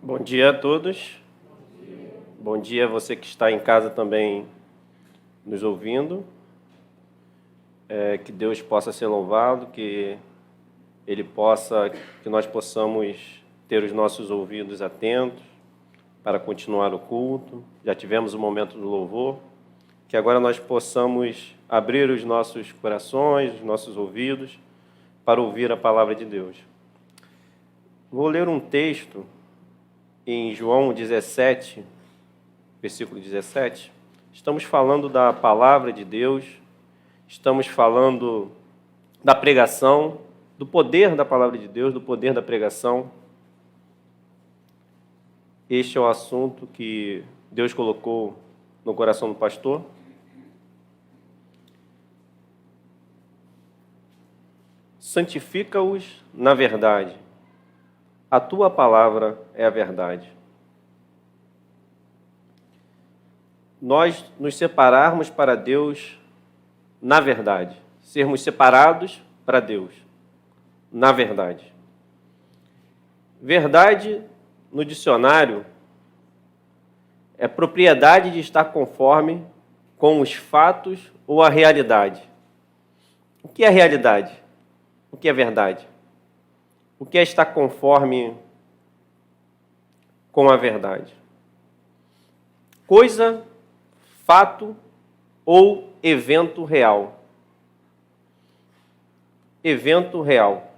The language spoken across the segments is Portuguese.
Bom dia a todos. Bom dia a você que está em casa também nos ouvindo. Que Deus possa ser louvado, que nós possamos ter os nossos ouvidos atentos para continuar o culto. Já tivemos o momento do louvor, que agora nós possamos abrir os nossos corações, os nossos ouvidos para ouvir a palavra de Deus. Vou ler um texto em João 17, versículo 17. Estamos falando da palavra de Deus, estamos falando da pregação, do poder da palavra de Deus, do poder da pregação. Este é o assunto que Deus colocou no coração do pastor. Santifica-os na verdade. A tua palavra é a verdade. Nós nos separarmos para Deus na verdade. Sermos separados para Deus na verdade. Verdade, no dicionário, é propriedade de estar conforme com os fatos ou a realidade. O que é realidade? O que é verdade? O que é estar conforme com a verdade? Coisa, fato ou evento real. Evento real.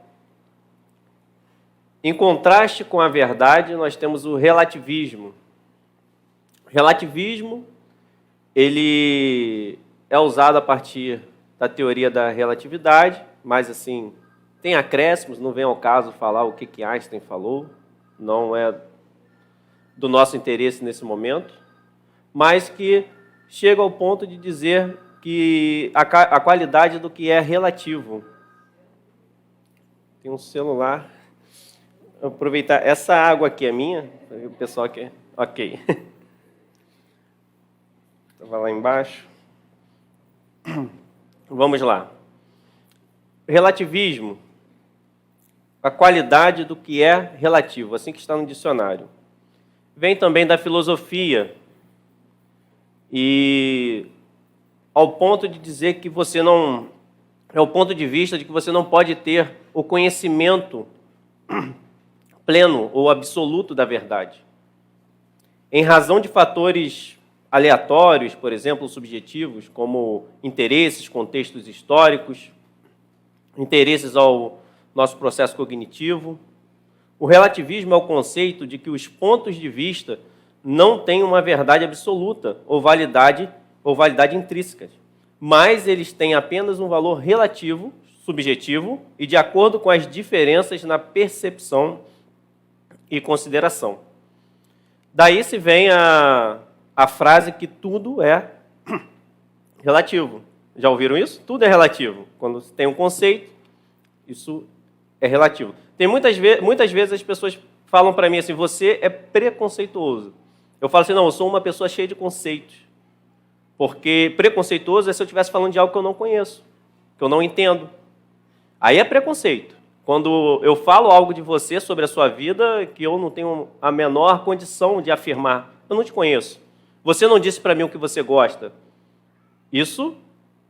Em contraste com a verdade, nós temos o relativismo. O relativismo, ele é usado a partir da teoria da relatividade, mas assim, tem acréscimos, não vem ao caso falar o que Einstein falou, não é do nosso interesse nesse momento, mas que chega ao ponto de dizer que a qualidade do que é relativo. Tem um celular. Vou aproveitar, essa água aqui é minha, o pessoal aqui, ok. Estava lá embaixo. Vamos lá. Relativismo. A qualidade do que é relativo, assim que está no dicionário. Vem também da filosofia e ao ponto de dizer que você não... É o ponto de vista de que você não pode ter o conhecimento pleno ou absoluto da verdade. Em razão de fatores aleatórios, por exemplo, subjetivos, como interesses, contextos históricos, interesses ao nosso processo cognitivo. O relativismo é o conceito de que os pontos de vista não têm uma verdade absoluta ou validade intrínseca, mas eles têm apenas um valor relativo, subjetivo e de acordo com as diferenças na percepção e consideração. Daí se vem a frase que tudo é relativo. Já ouviram isso? Tudo é relativo. Quando tem um conceito, isso é relativo. Tem muitas vezes as pessoas falam para mim assim, você é preconceituoso. Eu falo assim, não, eu sou uma pessoa cheia de conceitos. Porque preconceituoso é se eu estivesse falando de algo que eu não conheço, que eu não entendo. Aí é preconceito. Quando eu falo algo de você sobre a sua vida que eu não tenho a menor condição de afirmar. Eu não te conheço. Você não disse para mim o que você gosta. Isso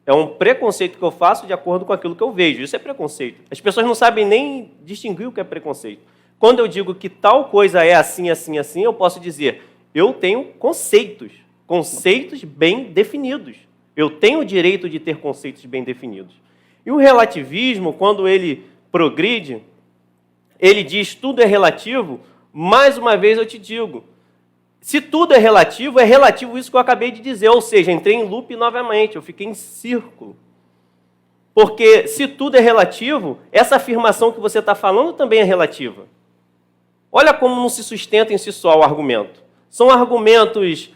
é um preconceito que eu faço de acordo com aquilo que eu vejo. Isso é preconceito. As pessoas não sabem nem distinguir o que é preconceito. Quando eu digo que tal coisa é assim, assim, assim, eu posso dizer, eu tenho conceitos bem definidos. Eu tenho o direito de ter conceitos bem definidos. E o relativismo, quando ele progride, ele diz tudo é relativo, mais uma vez eu te digo, se tudo é relativo isso que eu acabei de dizer, ou seja, entrei em loop novamente, eu fiquei em círculo. Porque se tudo é relativo, essa afirmação que você está falando também é relativa. Olha como não se sustenta em si só o argumento. São argumentos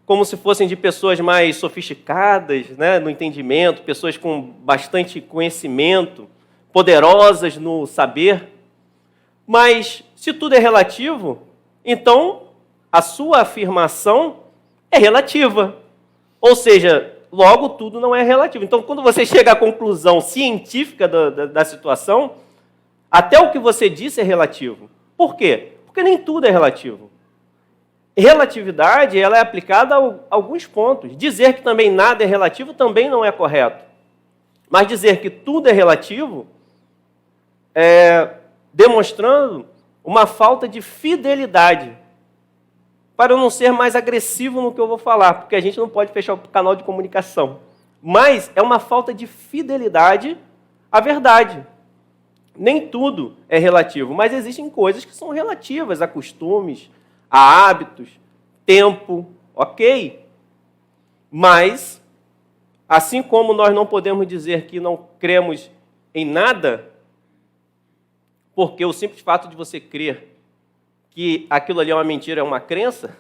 como se fossem de pessoas mais sofisticadas, né, no entendimento, pessoas com bastante conhecimento, poderosas no saber. Mas se tudo é relativo, então a sua afirmação é relativa. Ou seja, logo tudo não é relativo. Então, quando você chega à conclusão científica da situação, até o que você disse é relativo. Por quê? Porque nem tudo é relativo. Relatividade, ela é aplicada a alguns pontos. Dizer que também nada é relativo também não é correto. Mas dizer que tudo é relativo é demonstrando uma falta de fidelidade. Para eu não ser mais agressivo no que eu vou falar, porque a gente não pode fechar o canal de comunicação. Mas é uma falta de fidelidade à verdade. Nem tudo é relativo, mas existem coisas que são relativas a costumes, a hábitos, tempo, ok? Mas, assim como nós não podemos dizer que não cremos em nada, porque o simples fato de você crer que aquilo ali é uma mentira, é uma crença,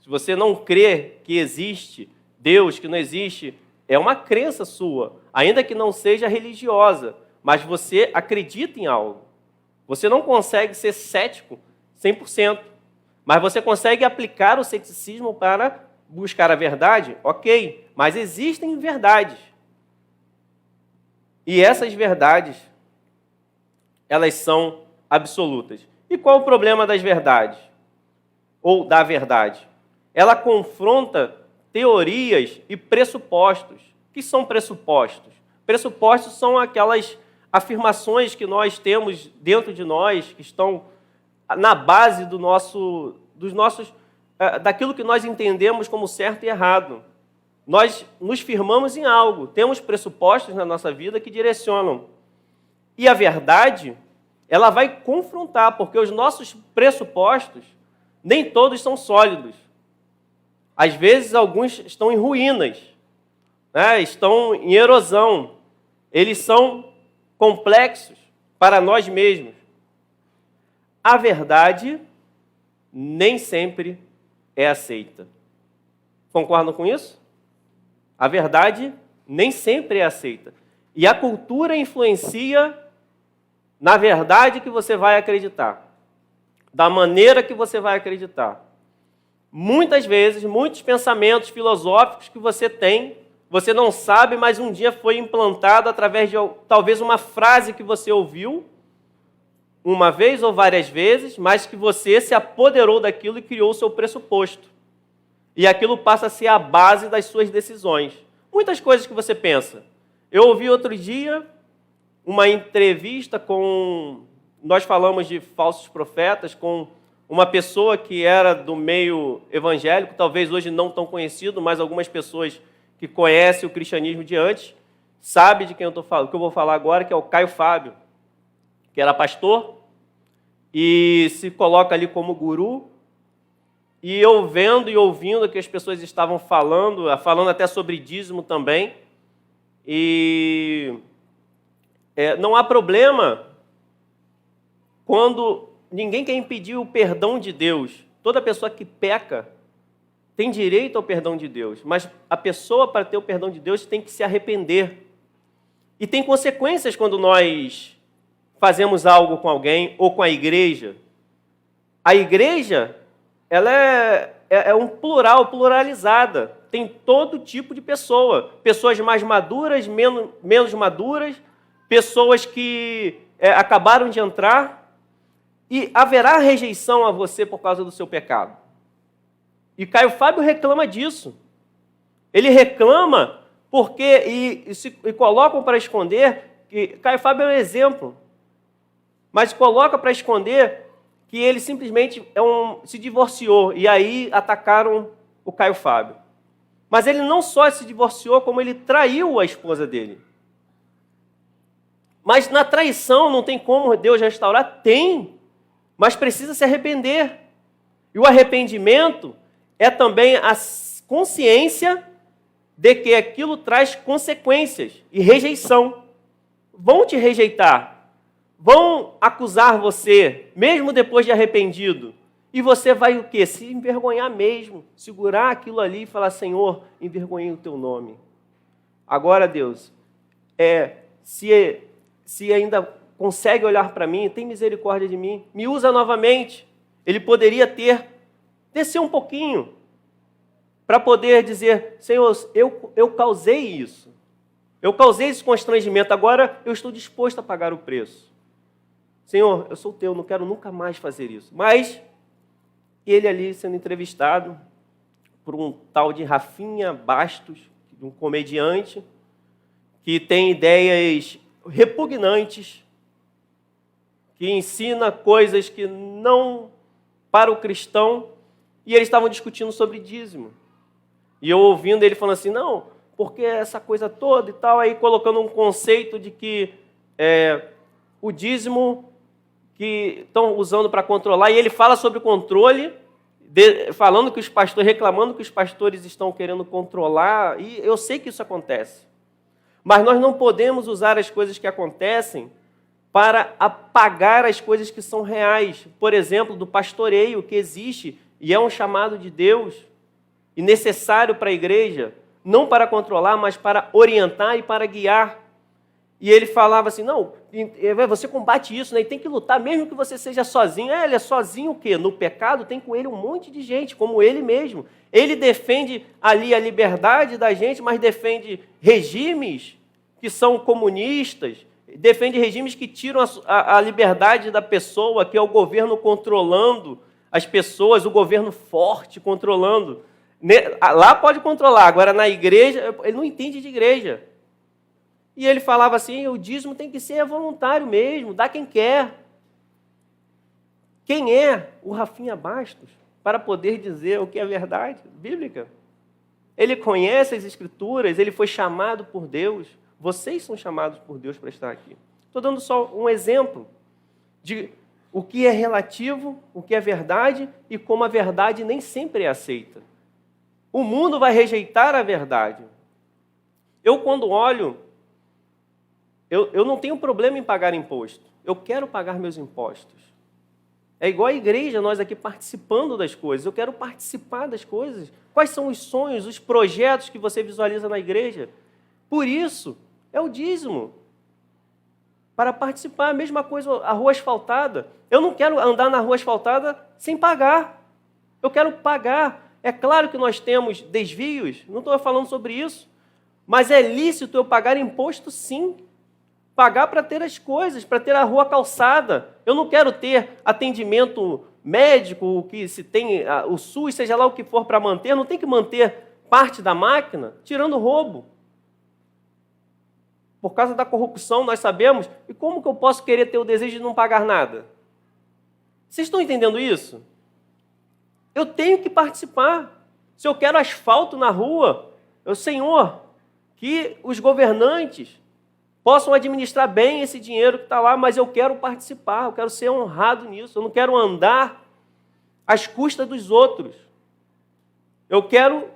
se você não crê que existe Deus, que não existe, é uma crença sua, ainda que não seja religiosa, mas você acredita em algo. Você não consegue ser cético 100%, mas você consegue aplicar o ceticismo para buscar a verdade? Ok, mas existem verdades. E essas verdades, elas são absolutas. E qual o problema das verdades? Ou da verdade? Ela confronta teorias e pressupostos. O que são pressupostos? Pressupostos são aquelas afirmações que nós temos dentro de nós, que estão na base daquilo que nós entendemos como certo e errado. Nós nos firmamos em algo, temos pressupostos na nossa vida que direcionam. E a verdade, ela vai confrontar, porque os nossos pressupostos, nem todos são sólidos. Às vezes, alguns estão em ruínas, né? Estão em erosão. Eles são complexos para nós mesmos. A verdade nem sempre é aceita. Concordam com isso? A verdade nem sempre é aceita. E a cultura influencia na verdade que você vai acreditar, da maneira que você vai acreditar. Muitas vezes, muitos pensamentos filosóficos que você tem, você não sabe, mas um dia foi implantado através de talvez uma frase que você ouviu, uma vez ou várias vezes, mas que você se apoderou daquilo e criou o seu pressuposto. E aquilo passa a ser a base das suas decisões. Muitas coisas que você pensa. Eu ouvi outro dia uma entrevista com... Nós falamos de falsos profetas, com uma pessoa que era do meio evangélico, talvez hoje não tão conhecido, mas algumas pessoas que conhecem o cristianismo de antes, sabem de quem eu estou falando, que eu vou falar agora, que é o Caio Fábio, que era pastor e se coloca ali como guru. E eu vendo e ouvindo o que as pessoas estavam falando até sobre dízimo também. E não há problema quando ninguém quer impedir o perdão de Deus. Toda pessoa que peca tem direito ao perdão de Deus, mas a pessoa, para ter o perdão de Deus, tem que se arrepender. E tem consequências quando nós fazemos algo com alguém ou com a igreja. A igreja, ela é um plural, pluralizada. Tem todo tipo de pessoa. Pessoas mais maduras, menos maduras, pessoas que acabaram de entrar. E haverá rejeição a você por causa do seu pecado. E Caio Fábio reclama disso. Ele reclama porque, e colocam para esconder, que Caio Fábio é um exemplo, mas coloca para esconder que ele simplesmente se divorciou, e aí atacaram o Caio Fábio. Mas ele não só se divorciou, como ele traiu a esposa dele. Mas na traição não tem como Deus restaurar? Tem, mas precisa se arrepender. E o arrependimento é também a consciência de que aquilo traz consequências e rejeição. Vão te rejeitar, vão acusar você, mesmo depois de arrependido. E você vai o quê? Se envergonhar mesmo, segurar aquilo ali e falar, Senhor, envergonhei o teu nome. Agora, Deus, se ainda consegue olhar para mim, tem misericórdia de mim, me usa novamente. Ele poderia descer um pouquinho, para poder dizer, Senhor, eu causei isso. Eu causei esse constrangimento, agora eu estou disposto a pagar o preço. Senhor, eu sou teu, não quero nunca mais fazer isso. Mas ele ali sendo entrevistado por um tal de Rafinha Bastos, um comediante, que tem ideias repugnantes, que ensina coisas que não para o cristão, e eles estavam discutindo sobre dízimo. E eu ouvindo ele falando assim, não, porque essa coisa toda e tal, aí colocando um conceito de que o dízimo que estão usando para controlar, e ele fala sobre o controle, falando que os pastores, reclamando que os pastores estão querendo controlar, e eu sei que isso acontece. Mas nós não podemos usar as coisas que acontecem para apagar as coisas que são reais. Por exemplo, do pastoreio que existe e é um chamado de Deus e necessário para a igreja, não para controlar, mas para orientar e para guiar. E ele falava assim, não, você combate isso, né? E tem que lutar, mesmo que você seja sozinho. Ele é sozinho o quê? No pecado tem com ele um monte de gente, como ele mesmo. Ele defende ali a liberdade da gente, mas defende regimes que são comunistas, defende regimes que tiram a liberdade da pessoa, que é o governo controlando as pessoas, o governo forte controlando. Lá pode controlar, agora na igreja, ele não entende de igreja. E ele falava assim, o dízimo tem que ser voluntário mesmo, dá quem quer. Quem é o Rafinha Bastos para poder dizer o que é verdade bíblica? Ele conhece as Escrituras, ele foi chamado por Deus. Vocês são chamados por Deus para estar aqui. Estou dando só um exemplo de o que é relativo, o que é verdade e como a verdade nem sempre é aceita. O mundo vai rejeitar a verdade. Eu, quando olho, eu não tenho problema em pagar imposto. Eu quero pagar meus impostos. É igual a igreja, nós aqui participando das coisas. Eu quero participar das coisas. Quais são os sonhos, os projetos que você visualiza na igreja? Por isso, é o dízimo. Para participar, a mesma coisa, a rua asfaltada. Eu não quero andar na rua asfaltada sem pagar. Eu quero pagar. É claro que nós temos desvios, não estou falando sobre isso, mas é lícito eu pagar imposto, sim. Pagar para ter as coisas, para ter a rua calçada. Eu não quero ter atendimento médico, o que se tem, o SUS, seja lá o que for para manter, não tem que manter parte da máquina, tirando roubo. Por causa da corrupção, nós sabemos. E como que eu posso querer ter o desejo de não pagar nada? Vocês estão entendendo isso? Eu tenho que participar. Se eu quero asfalto na rua, Senhor, que os governantes possam administrar bem esse dinheiro que está lá, mas eu quero participar, eu quero ser honrado nisso. Eu não quero andar às custas dos outros. Eu quero...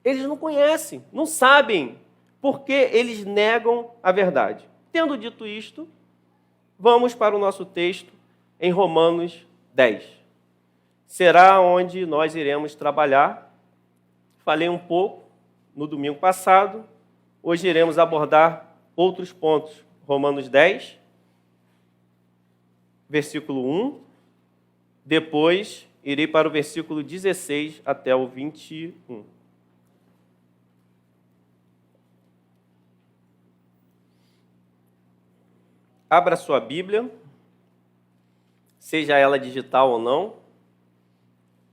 Eles não conhecem, não sabem, porque eles negam a verdade. Tendo dito isto, vamos para o nosso texto em Romanos 10. Será onde nós iremos trabalhar. Falei um pouco no domingo passado, hoje iremos abordar outros pontos. Romanos 10, versículo 1, depois irei para o versículo 16 até o 21. Abra sua Bíblia, seja ela digital ou não.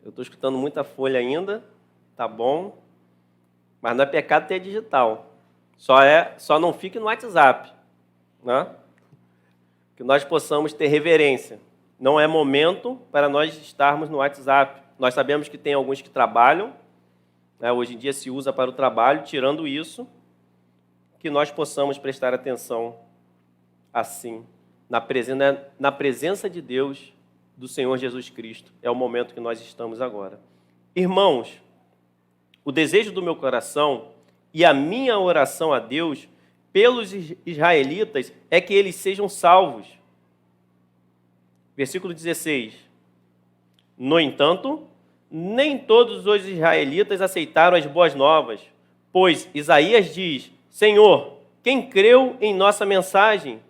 Eu estou escutando muita folha ainda, tá bom, mas não é pecado ter digital. Só não fique no WhatsApp, né? Que nós possamos ter reverência. Não é momento para nós estarmos no WhatsApp. Nós sabemos que tem alguns que trabalham, né? Hoje em dia se usa para o trabalho, tirando isso, que nós possamos prestar atenção assim, na presença de Deus, do Senhor Jesus Cristo. É o momento que nós estamos agora. Irmãos, o desejo do meu coração e a minha oração a Deus pelos israelitas é que eles sejam salvos. Versículo 16. No entanto, nem todos os israelitas aceitaram as boas novas, pois Isaías diz, Senhor, quem creu em nossa mensagem?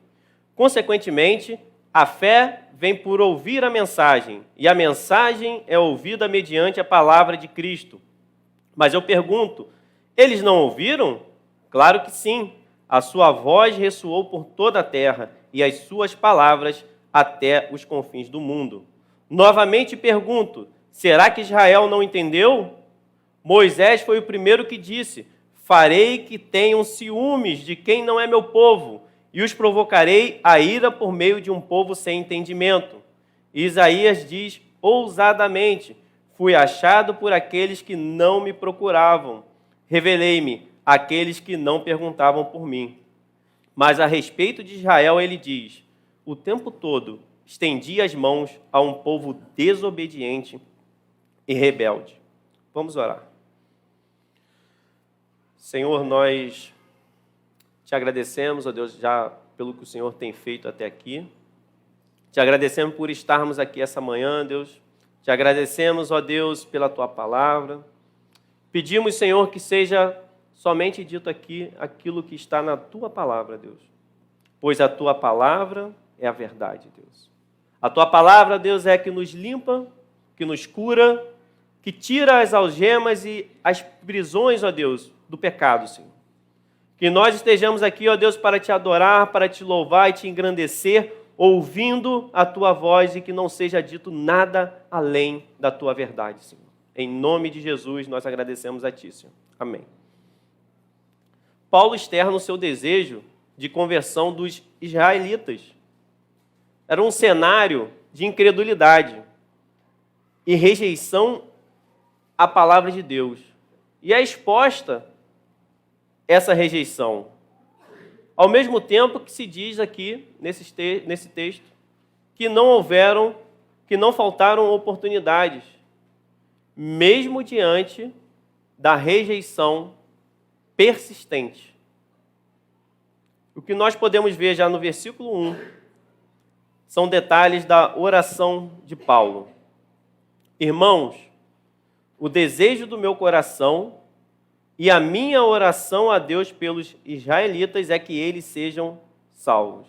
Consequentemente, a fé vem por ouvir a mensagem, e a mensagem é ouvida mediante a palavra de Cristo. Mas eu pergunto, eles não ouviram? Claro que sim. A sua voz ressoou por toda a terra, e as suas palavras até os confins do mundo. Novamente pergunto, será que Israel não entendeu? Moisés foi o primeiro que disse, farei que tenham ciúmes de quem não é meu povo, e os provocarei a ira por meio de um povo sem entendimento. Isaías diz ousadamente, fui achado por aqueles que não me procuravam. Revelei-me àqueles que não perguntavam por mim. Mas a respeito de Israel ele diz, o tempo todo estendi as mãos a um povo desobediente e rebelde. Vamos orar. Senhor, nós te agradecemos, ó Deus, já pelo que o Senhor tem feito até aqui. Te agradecemos por estarmos aqui essa manhã, Deus. Te agradecemos, ó Deus, pela tua palavra. Pedimos, Senhor, que seja somente dito aqui aquilo que está na tua palavra, Deus. Pois a tua palavra é a verdade, Deus. A tua palavra, Deus, é que nos limpa, que nos cura, que tira as algemas e as prisões, ó Deus, do pecado, Senhor. Que nós estejamos aqui, ó Deus, para te adorar, para te louvar e te engrandecer, ouvindo a tua voz e que não seja dito nada além da tua verdade, Senhor. Em nome de Jesus, nós agradecemos a ti, Senhor. Amém. Paulo externa o seu desejo de conversão dos israelitas. Era um cenário de incredulidade e rejeição à palavra de Deus. E é exposta essa rejeição. Ao mesmo tempo que se diz aqui, nesse texto, que não faltaram oportunidades, mesmo diante da rejeição persistente. O que nós podemos ver já no versículo 1 são detalhes da oração de Paulo. Irmãos, o desejo do meu coração e a minha oração a Deus pelos israelitas é que eles sejam salvos.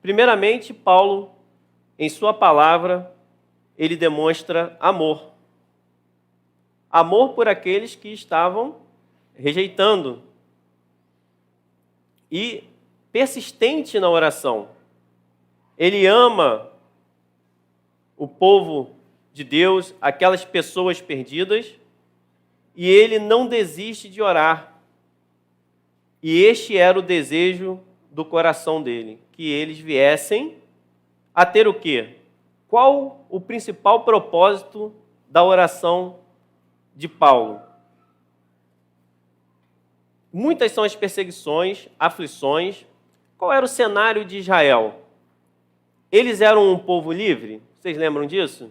Primeiramente, Paulo, em sua palavra, ele demonstra amor. Amor por aqueles que estavam rejeitando. E persistente na oração. Ele ama o povo de Deus, aquelas pessoas perdidas, e ele não desiste de orar. E este era o desejo do coração dele, que eles viessem a ter o quê? Qual o principal propósito da oração de Paulo? Muitas são as perseguições, aflições. Qual era o cenário de Israel? Eles eram um povo livre? Vocês lembram disso?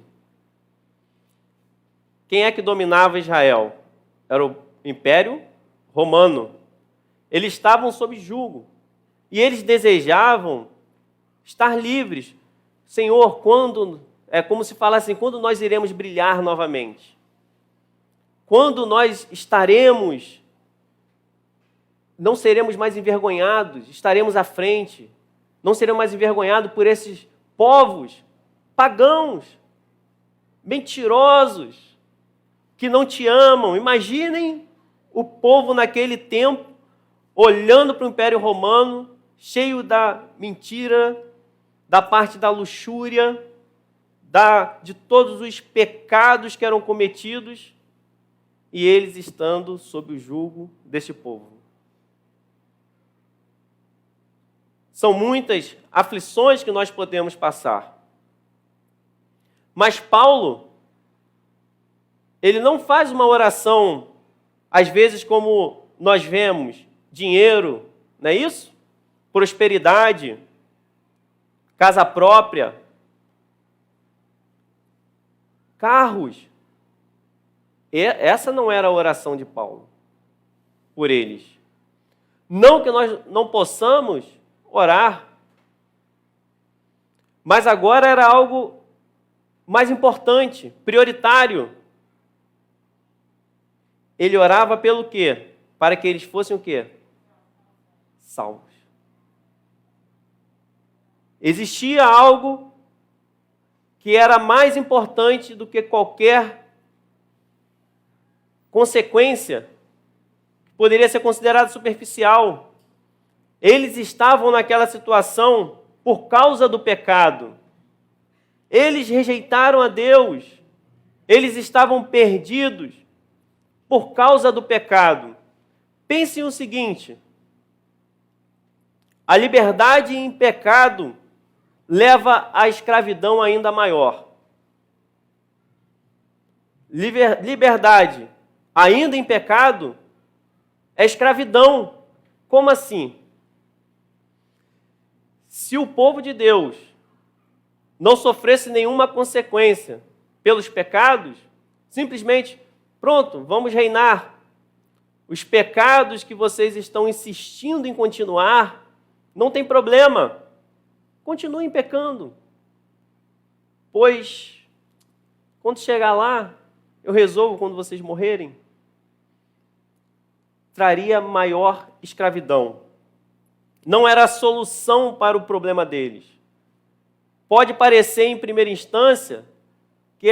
Quem é que dominava Israel? Era o Império Romano. Eles estavam sob jugo. E eles desejavam estar livres. Senhor, quando... É como se falasse assim, quando nós iremos brilhar novamente? Quando nós estaremos... Não seremos mais envergonhados, estaremos à frente. Não seremos mais envergonhados por esses povos pagãos, mentirosos, que não te amam. Imaginem o povo naquele tempo, olhando para o Império Romano, cheio da mentira, da parte da luxúria, de todos os pecados que eram cometidos, e eles estando sob o jugo deste povo. São muitas aflições que nós podemos passar. Mas Paulo, ele não faz uma oração, às vezes como nós vemos, dinheiro, não é isso? Prosperidade, casa própria, carros. Essa não era a oração de Paulo por eles. Não que nós não possamos orar. Mas agora era algo mais importante, prioritário. Ele orava pelo quê? Para que eles fossem o quê? Salvos. Existia algo que era mais importante do que qualquer consequência, que poderia ser considerada superficial. Eles estavam naquela situação por causa do pecado. Eles rejeitaram a Deus. Eles estavam perdidos por causa do pecado. Pensem o seguinte: a liberdade em pecado leva à escravidão ainda maior. Liberdade ainda em pecado é escravidão. Como assim? Se o povo de Deus não sofresse nenhuma consequência pelos pecados, simplesmente, pronto, vamos reinar. Os pecados que vocês estão insistindo em continuar, não tem problema. Continuem pecando. Pois, quando chegar lá, eu resolvo quando vocês morrerem. Traria maior escravidão. Não era a solução para o problema deles. Pode parecer, em primeira instância, que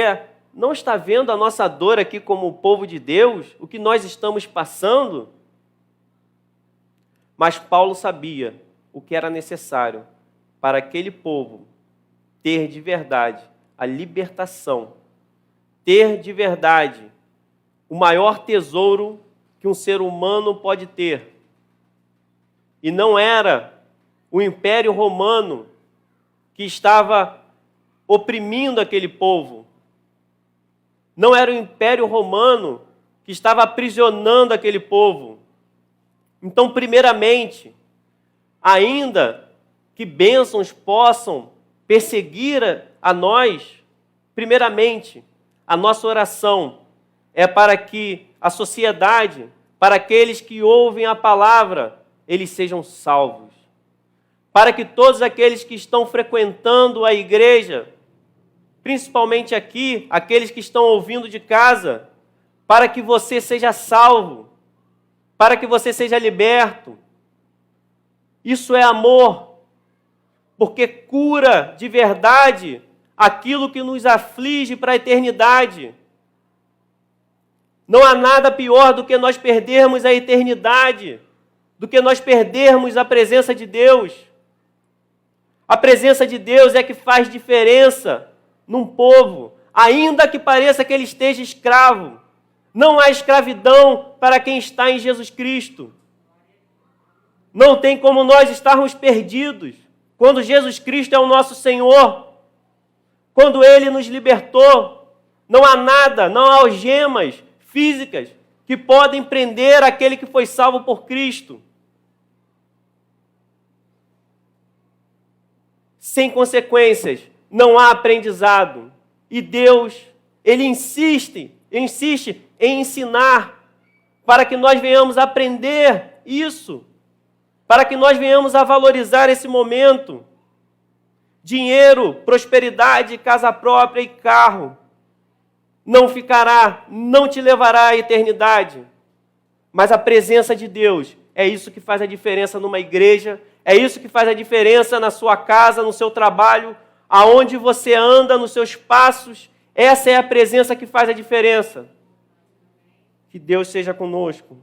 não está vendo a nossa dor aqui como povo de Deus, o que nós estamos passando? Mas Paulo sabia o que era necessário para aquele povo ter de verdade a libertação, ter de verdade o maior tesouro que um ser humano pode ter. E não era o Império Romano que estava oprimindo aquele povo. Não era o Império Romano que estava aprisionando aquele povo. Então, primeiramente, ainda que bênçãos possam perseguir a nós, primeiramente, a nossa oração é para que a sociedade, para aqueles que ouvem a palavra, eles sejam salvos. Para que todos aqueles que estão frequentando a igreja, principalmente aqui, aqueles que estão ouvindo de casa, para que você seja salvo, para que você seja liberto. Isso é amor, porque cura de verdade aquilo que nos aflige para a eternidade. Não há nada pior do que nós perdermos a eternidade, do que nós perdermos a presença de Deus. A presença de Deus é que faz diferença num povo, ainda que pareça que ele esteja escravo. Não há escravidão para quem está em Jesus Cristo. Não tem como nós estarmos perdidos quando Jesus Cristo é o nosso Senhor. Quando Ele nos libertou, não há nada, não há algemas físicas que podem prender aquele que foi salvo por Cristo. Sem consequências, não há aprendizado. E Deus, Ele insiste em ensinar para que nós venhamos a aprender isso, para que nós venhamos a valorizar esse momento. Dinheiro, prosperidade, casa própria e carro não ficará, não te levará à eternidade. Mas a presença de Deus é isso que faz a diferença numa igreja, é isso que faz a diferença na sua casa, no seu trabalho, aonde você anda, nos seus passos. Essa é a presença que faz a diferença. Que Deus seja conosco.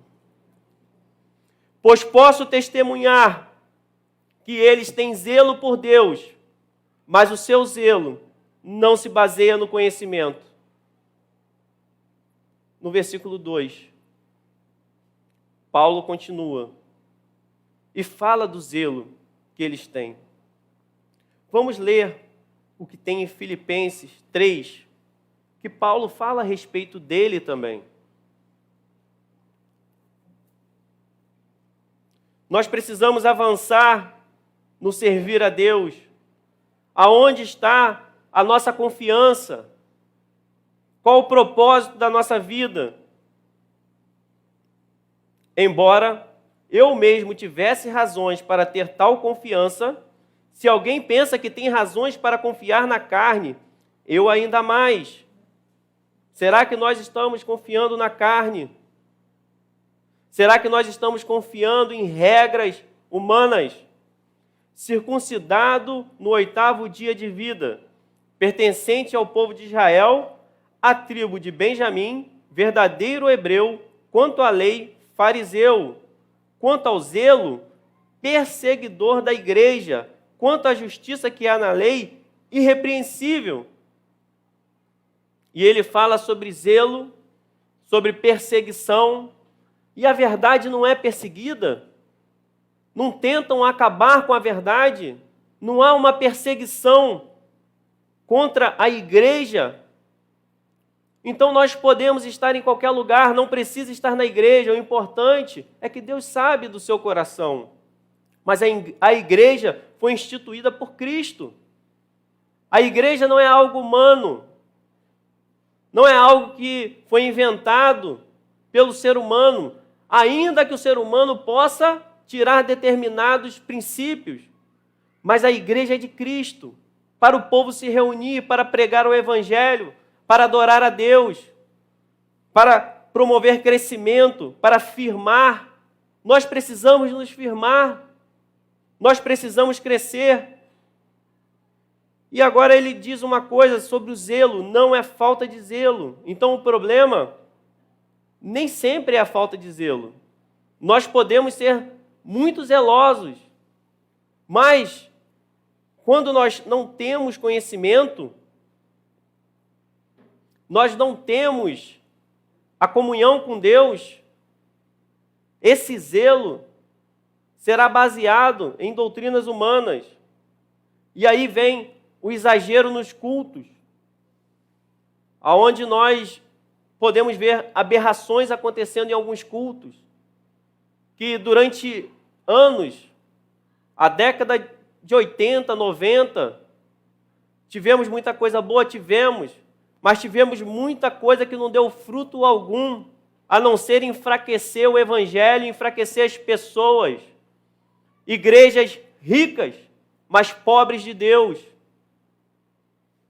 Pois posso testemunhar que eles têm zelo por Deus, mas o seu zelo não se baseia no conhecimento. No versículo 2, Paulo continua e fala do zelo que eles têm. Vamos ler o que tem em Filipenses 3, que Paulo fala a respeito dele também. Nós precisamos avançar no servir a Deus. Aonde está a nossa confiança? Qual o propósito da nossa vida? Embora eu mesmo tivesse razões para ter tal confiança, se alguém pensa que tem razões para confiar na carne, eu ainda mais. Será que nós estamos confiando na carne? Será que nós estamos confiando em regras humanas? Circuncidado no 8º dia de vida, pertencente ao povo de Israel, à tribo de Benjamim, verdadeiro hebreu, quanto à lei, fariseu, quanto ao zelo, perseguidor da igreja, quanto à justiça que há na lei, irrepreensível. E ele fala sobre zelo, sobre perseguição, e a verdade não é perseguida. Não tentam acabar com a verdade. Não há uma perseguição contra a igreja. Então nós podemos estar em qualquer lugar, não precisa estar na igreja. O importante é que Deus sabe do seu coração. Mas a igreja foi instituída por Cristo. A igreja não é algo humano. Não é algo que foi inventado pelo ser humano, ainda que o ser humano possa tirar determinados princípios. Mas a igreja é de Cristo, para o povo se reunir, para pregar o evangelho, para adorar a Deus, para promover crescimento, para firmar. Nós precisamos nos firmar, nós precisamos crescer. E agora ele diz uma coisa sobre o zelo, não é falta de zelo. Então o problema nem sempre é a falta de zelo. Nós podemos ser muito zelosos, mas quando nós não temos conhecimento, nós não temos a comunhão com Deus, esse zelo será baseado em doutrinas humanas. E aí vem o exagero nos cultos, aonde nós podemos ver aberrações acontecendo em alguns cultos, que durante anos, a década de 80, 90, tivemos muita coisa boa, mas tivemos muita coisa que não deu fruto algum, a não ser enfraquecer o evangelho, enfraquecer as pessoas. Igrejas ricas, mas pobres de Deus.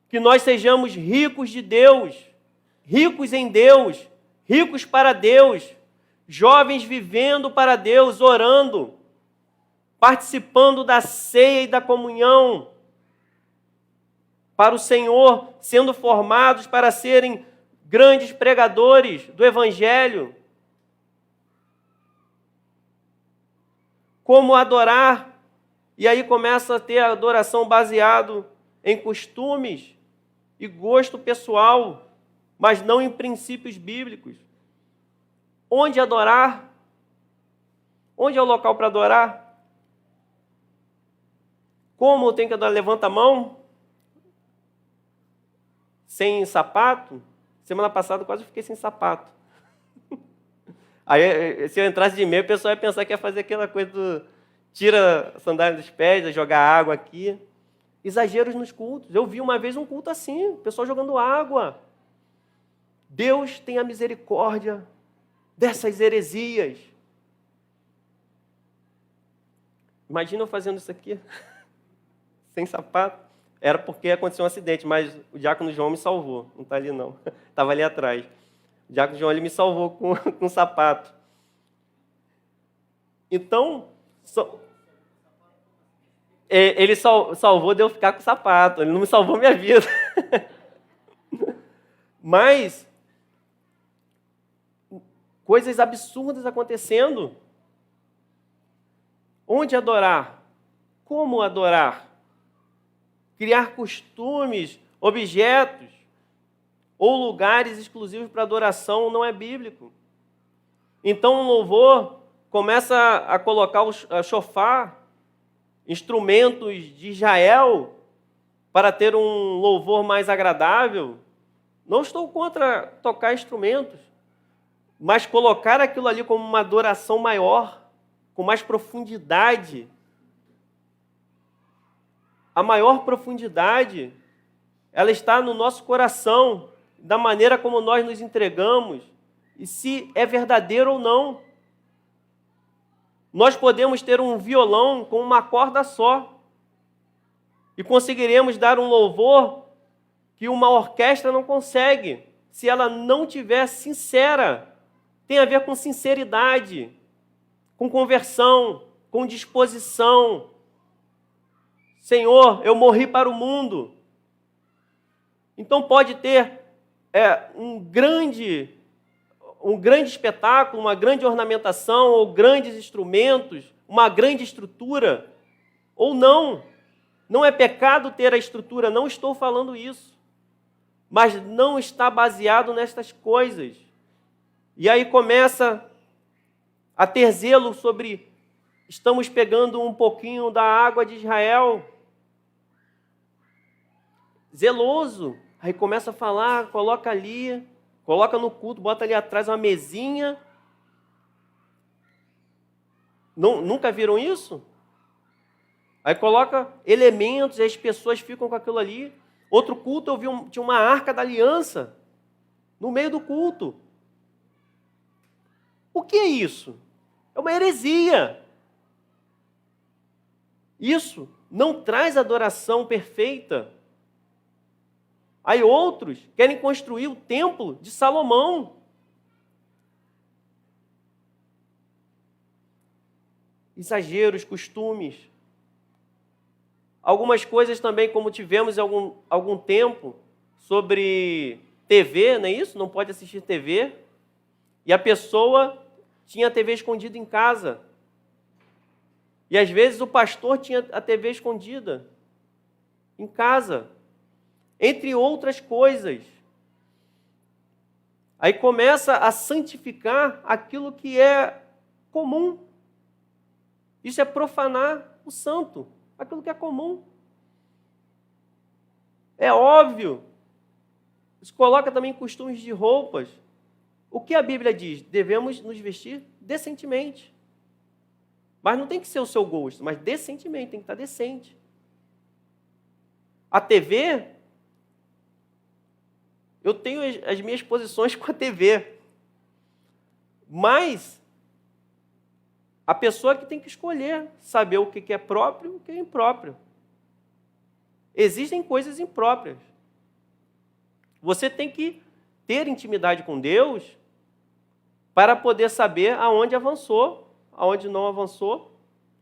Que nós sejamos ricos de Deus, ricos em Deus, ricos para Deus, jovens vivendo para Deus, orando, participando da ceia e da comunhão para o Senhor, sendo formados para serem grandes pregadores do Evangelho. Como adorar? E aí começa a ter a adoração baseado em costumes e gosto pessoal, mas não em princípios bíblicos. Onde adorar? Onde é o local para adorar? Como tem que adorar? Levanta a mão? Sem sapato? Semana passada eu quase fiquei sem sapato. Aí, se eu entrasse de meio, o pessoal ia pensar que ia fazer aquela coisa do tira a sandália dos pés, jogar água aqui. Exageros nos cultos. Eu vi uma vez um culto assim, o pessoal jogando água. Deus tenha misericórdia dessas heresias. Imagina eu fazendo isso aqui, sem sapato. Era porque aconteceu um acidente, mas o diácono João me salvou. Não está ali, não. Estava ali atrás. O diácono João ele me salvou com sapato. Então, ele salvou de eu ficar com sapato. Ele não me salvou minha vida. Mas, coisas absurdas acontecendo. Onde adorar? Como adorar? Criar costumes, objetos ou lugares exclusivos para adoração não é bíblico. Então o louvor começa a colocar o shofar, instrumentos de Israel, para ter um louvor mais agradável. Não estou contra tocar instrumentos, mas colocar aquilo ali como uma adoração maior, com mais profundidade. A maior profundidade, ela está no nosso coração, da maneira como nós nos entregamos, e se é verdadeiro ou não. Nós podemos ter um violão com uma corda só, e conseguiremos dar um louvor que uma orquestra não consegue, se ela não tiver sincera. Tem a ver com sinceridade, com conversão, com disposição. Senhor, eu morri para o mundo. Então pode ter um grande espetáculo, uma grande ornamentação, ou grandes instrumentos, uma grande estrutura, ou não. Não é pecado ter a estrutura, não estou falando isso. Mas não está baseado nestas coisas. E aí começa a ter zelo sobre, estamos pegando um pouquinho da água de Israel. Zeloso. Aí começa a falar, coloca ali, coloca no culto, bota ali atrás uma mesinha. Nunca viram isso? Aí coloca elementos e as pessoas ficam com aquilo ali. Outro culto eu vi tinha uma arca da aliança no meio do culto. O que é isso? É uma heresia. Isso não traz adoração perfeita. Aí outros querem construir o templo de Salomão. Exageros, costumes. Algumas coisas também, como tivemos há algum tempo, sobre TV, não é isso? Não pode assistir TV. E a pessoa tinha a TV escondida em casa. E às vezes o pastor tinha a TV escondida em casa. Entre outras coisas. Aí começa a santificar aquilo que é comum. Isso é profanar o santo, aquilo que é comum. É óbvio. Isso coloca também costumes de roupas. O que a Bíblia diz? Devemos nos vestir decentemente. Mas não tem que ser o seu gosto, mas decentemente, tem que estar decente. A TV, eu tenho as minhas posições com a TV. Mas a pessoa que tem que escolher, saber o que é próprio e o que é impróprio. Existem coisas impróprias. Você tem que ter intimidade com Deus para poder saber aonde avançou, aonde não avançou,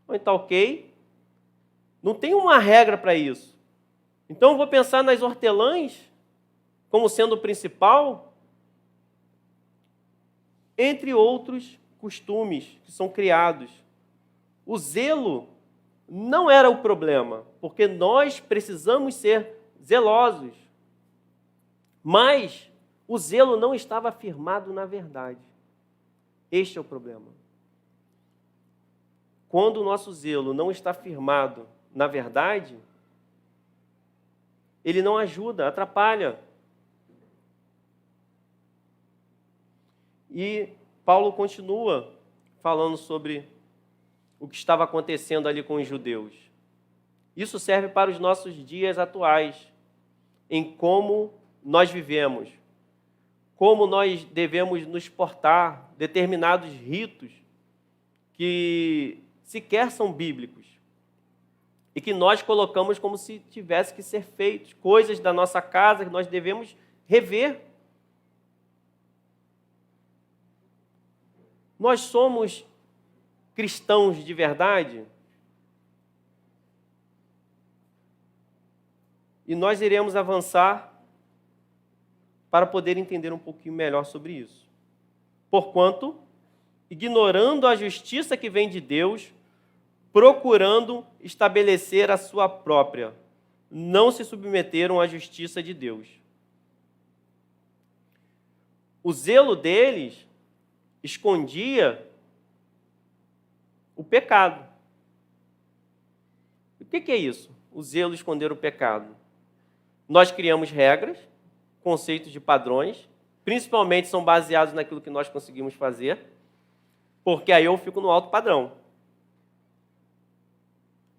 onde está ok. Não tem uma regra para isso. Então eu vou pensar nas hortelãs como sendo o principal, entre outros costumes que são criados. O zelo não era o problema, porque nós precisamos ser zelosos. Mas o zelo não estava firmado na verdade. Este é o problema. Quando o nosso zelo não está firmado na verdade, ele não ajuda, atrapalha. E Paulo continua falando sobre o que estava acontecendo ali com os judeus. Isso serve para os nossos dias atuais, em como nós vivemos, como nós devemos nos portar, determinados ritos que sequer são bíblicos e que nós colocamos como se tivesse que ser feitos, coisas da nossa casa que nós devemos rever. Nós somos cristãos de verdade? E nós iremos avançar para poder entender um pouquinho melhor sobre isso. Porquanto, ignorando a justiça que vem de Deus, procurando estabelecer a sua própria, não se submeteram à justiça de Deus. O zelo deles escondia o pecado. O que é isso? O zelo esconder o pecado. Nós criamos regras, conceitos de padrões, principalmente são baseados naquilo que nós conseguimos fazer, porque aí eu fico no alto padrão.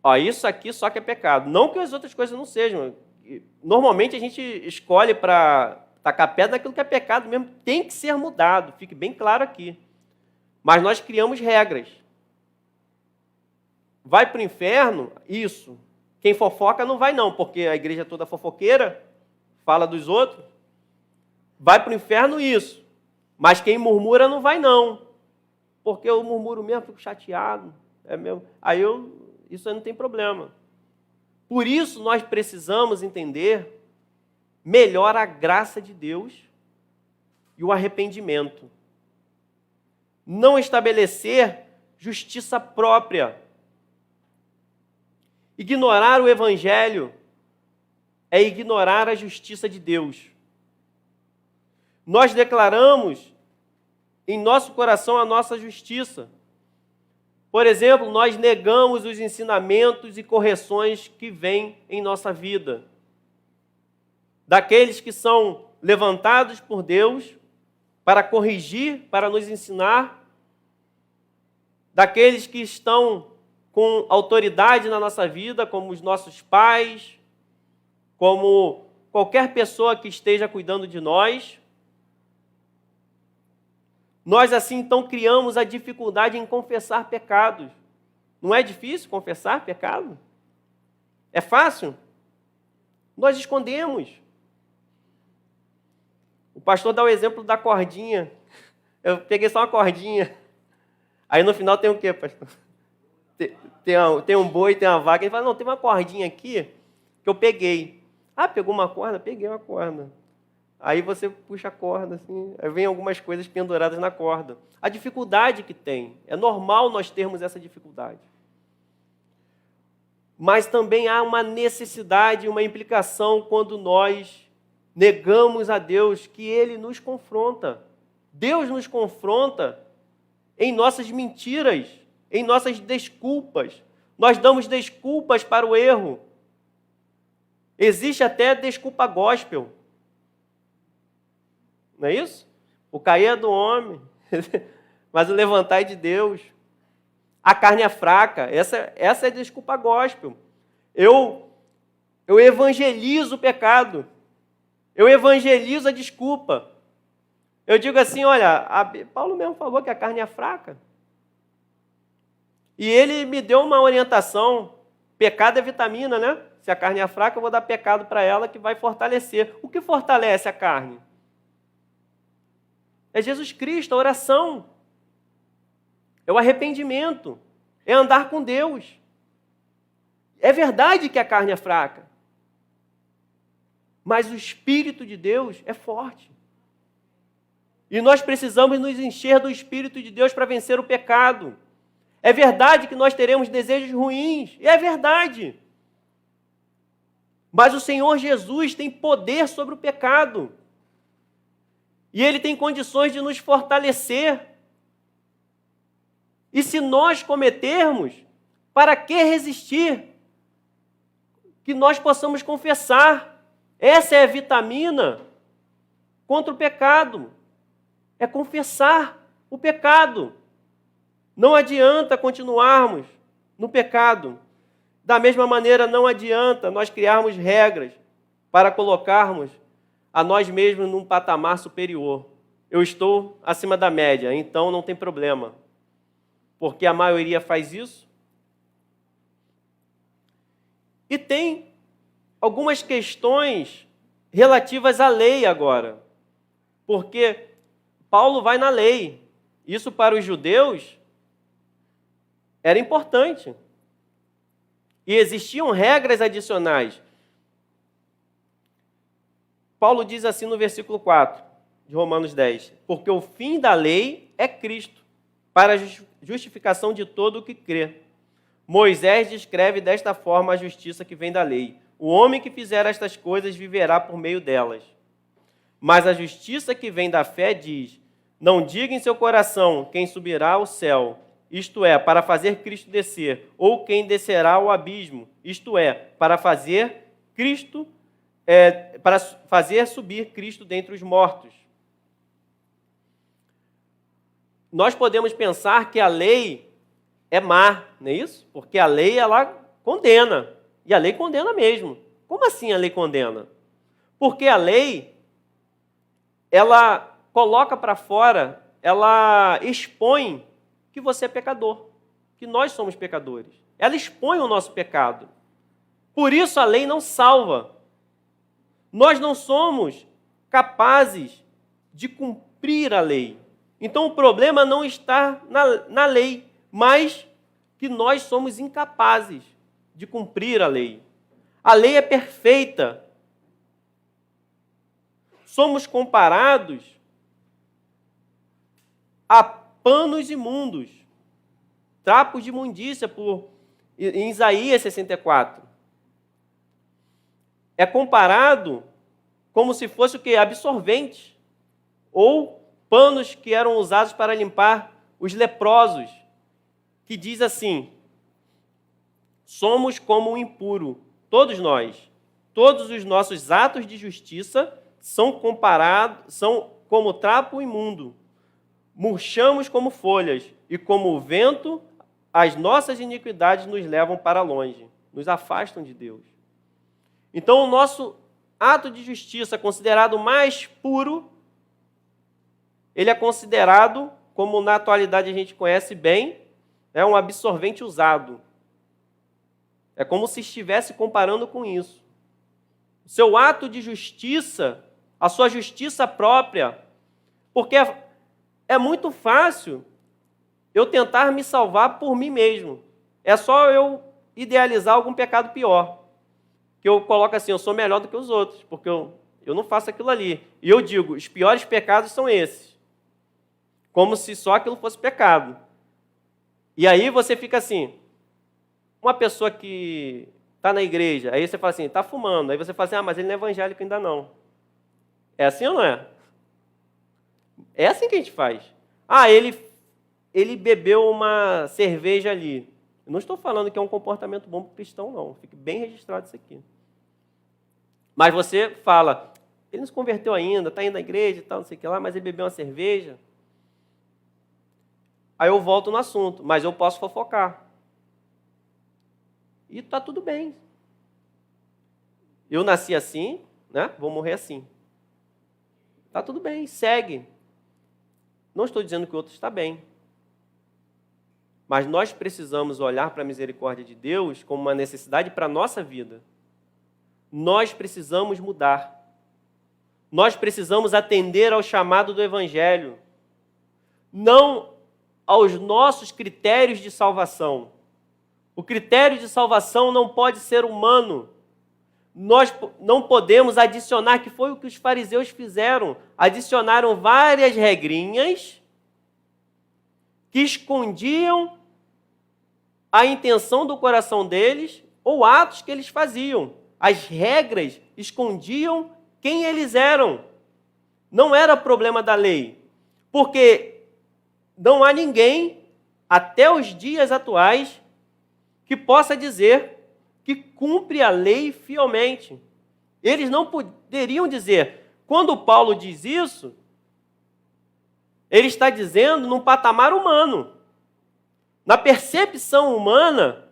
Ó, isso aqui só que é pecado. Não que as outras coisas não sejam. Normalmente a gente escolhe para tacar pedra naquilo que é pecado mesmo, tem que ser mudado, fique bem claro aqui. Mas nós criamos regras. Vai para o inferno? Isso. Quem fofoca não vai não, porque a igreja é toda fofoqueira, fala dos outros. Vai para o inferno? Isso. Mas quem murmura não vai não, porque eu murmuro mesmo, fico chateado. É mesmo. Isso aí não tem problema. Por isso nós precisamos entender melhor a graça de Deus e o arrependimento. Não estabelecer justiça própria. Ignorar o Evangelho é ignorar a justiça de Deus. Nós declaramos em nosso coração a nossa justiça. Por exemplo, nós negamos os ensinamentos e correções que vêm em nossa vida. Daqueles que são levantados por Deus para corrigir, para nos ensinar. Daqueles que estão com autoridade na nossa vida, como os nossos pais, como qualquer pessoa que esteja cuidando de nós. Nós, assim, então, criamos a dificuldade em confessar pecados. Não é difícil confessar pecado? É fácil? Nós escondemos. O pastor dá o exemplo da cordinha. Eu peguei só uma cordinha. Aí no final tem o quê, pastor? Tem um boi, tem uma vaca. Ele fala, não, tem uma cordinha aqui que eu peguei. Ah, pegou uma corda? Peguei uma corda. Aí você puxa a corda, assim, aí vem algumas coisas penduradas na corda. A dificuldade que tem. É normal nós termos essa dificuldade. Mas também há uma necessidade, uma implicação quando nós negamos a Deus que Ele nos confronta. Deus nos confronta em nossas mentiras, em nossas desculpas. Nós damos desculpas para o erro. Existe até desculpa gospel. Não é isso? O cair é do homem, mas o levantar é de Deus. A carne é fraca. Essa é a desculpa gospel. Eu evangelizo o pecado. Eu evangelizo a desculpa. Eu digo assim, olha, Paulo mesmo falou que a carne é fraca. E ele me deu uma orientação. Pecado é vitamina, né? Se a carne é fraca, eu vou dar pecado para ela que vai fortalecer. O que fortalece a carne? É Jesus Cristo, a oração. É o arrependimento. É andar com Deus. É verdade que a carne é fraca. Mas o Espírito de Deus é forte. E nós precisamos nos encher do Espírito de Deus para vencer o pecado. É verdade que nós teremos desejos ruins. É verdade. Mas o Senhor Jesus tem poder sobre o pecado. E Ele tem condições de nos fortalecer. E se nós cometermos, para que resistir? Que nós possamos confessar. Essa é a vitamina contra o pecado. É confessar o pecado. Não adianta continuarmos no pecado. Da mesma maneira, não adianta nós criarmos regras para colocarmos a nós mesmos num patamar superior. Eu estou acima da média, então não tem problema. Porque a maioria faz isso. E tem algumas questões relativas à lei agora. Porque Paulo vai na lei. Isso para os judeus era importante. E existiam regras adicionais. Paulo diz assim no versículo 4 de Romanos 10. Porque o fim da lei é Cristo, para a justificação de todo o que crê. Moisés descreve desta forma a justiça que vem da lei. O homem que fizer estas coisas viverá por meio delas. Mas a justiça que vem da fé diz: não diga em seu coração quem subirá ao céu, isto é, para fazer Cristo descer, ou quem descerá ao abismo, isto é, para fazer subir Cristo dentre os mortos. Nós podemos pensar que a lei é má, não é isso? Porque a lei, ela condena. E a lei condena mesmo. Como assim a lei condena? Porque a lei, ela coloca para fora, ela expõe que você é pecador, que nós somos pecadores. Ela expõe o nosso pecado. Por isso a lei não salva. Nós não somos capazes de cumprir a lei. Então o problema não está na lei, mas que nós somos incapazes de cumprir a lei. A lei é perfeita. Somos comparados a panos imundos, trapos de imundícia, por em Isaías 64. É comparado como se fosse o quê? Absorvente, ou panos que eram usados para limpar os leprosos, que diz assim: somos como o impuro, todos nós, todos os nossos atos de justiça são como trapo imundo, murchamos como folhas, e como o vento, as nossas iniquidades nos levam para longe, nos afastam de Deus. Então, o nosso ato de justiça, considerado mais puro, ele é considerado, como na atualidade a gente conhece bem, um absorvente usado. É como se estivesse comparando com isso. O seu ato de justiça, a sua justiça própria, porque é muito fácil eu tentar me salvar por mim mesmo. É só eu idealizar algum pecado pior. Que eu coloco assim, eu sou melhor do que os outros, porque eu não faço aquilo ali. E eu digo, os piores pecados são esses. Como se só aquilo fosse pecado. E aí você fica assim, uma pessoa que está na igreja, aí você fala assim, está fumando. Aí você fala assim, mas ele não é evangélico ainda não. É assim ou não é? É assim que a gente faz. Ele bebeu uma cerveja ali. Eu não estou falando que é um comportamento bom para o cristão, não. Fique bem registrado isso aqui. Mas você fala, ele não se converteu ainda, está indo à igreja e tal, não sei o que lá, mas ele bebeu uma cerveja. Aí eu volto no assunto, mas eu posso fofocar. E está tudo bem. Eu nasci assim, né? Vou morrer assim. Está tudo bem, segue. Não estou dizendo que o outro está bem. Mas nós precisamos olhar para a misericórdia de Deus como uma necessidade para a nossa vida. Nós precisamos mudar. Nós precisamos atender ao chamado do Evangelho. Não aos nossos critérios de salvação. O critério de salvação não pode ser humano. Nós não podemos adicionar, que foi o que os fariseus fizeram. Adicionaram várias regrinhas que escondiam a intenção do coração deles ou atos que eles faziam. As regras escondiam quem eles eram. Não era problema da lei. Porque não há ninguém, até os dias atuais, que possa dizer que cumpre a lei fielmente. Eles não poderiam dizer. Quando Paulo diz isso, ele está dizendo num patamar humano. Na percepção humana,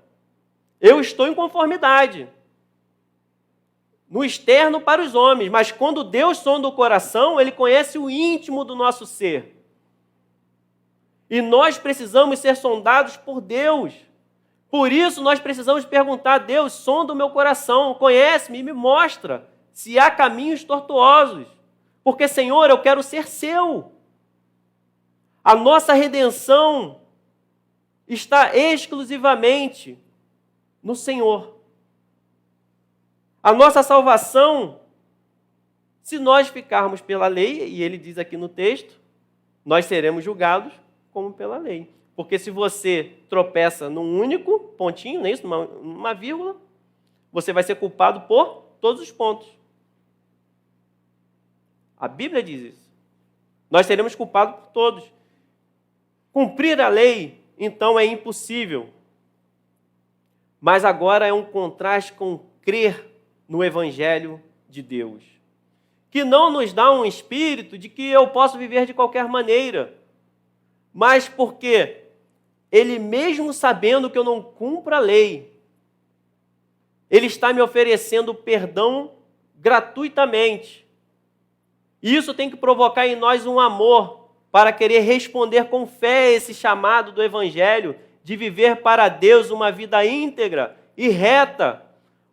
eu estou em conformidade. No externo para os homens, mas quando Deus sonda o coração, Ele conhece o íntimo do nosso ser. E nós precisamos ser sondados por Deus. Por isso nós precisamos perguntar a Deus, sonda o meu coração, conhece-me e me mostra se há caminhos tortuosos. Porque, Senhor, eu quero ser seu. A nossa redenção está exclusivamente no Senhor. A nossa salvação, se nós ficarmos pela lei, e ele diz aqui no texto, nós seremos julgados como pela lei. Porque se você tropeça num único pontinho, não é isso? Numa vírgula, você vai ser culpado por todos os pontos. A Bíblia diz isso. Nós seremos culpados por todos. Cumprir a lei, então, é impossível. Mas agora é um contraste com crer no Evangelho de Deus, que não nos dá um espírito de que eu posso viver de qualquer maneira, mas porque Ele, mesmo sabendo que eu não cumpro a lei, Ele está me oferecendo perdão gratuitamente. E isso tem que provocar em nós um amor para querer responder com fé a esse chamado do Evangelho de viver para Deus uma vida íntegra e reta,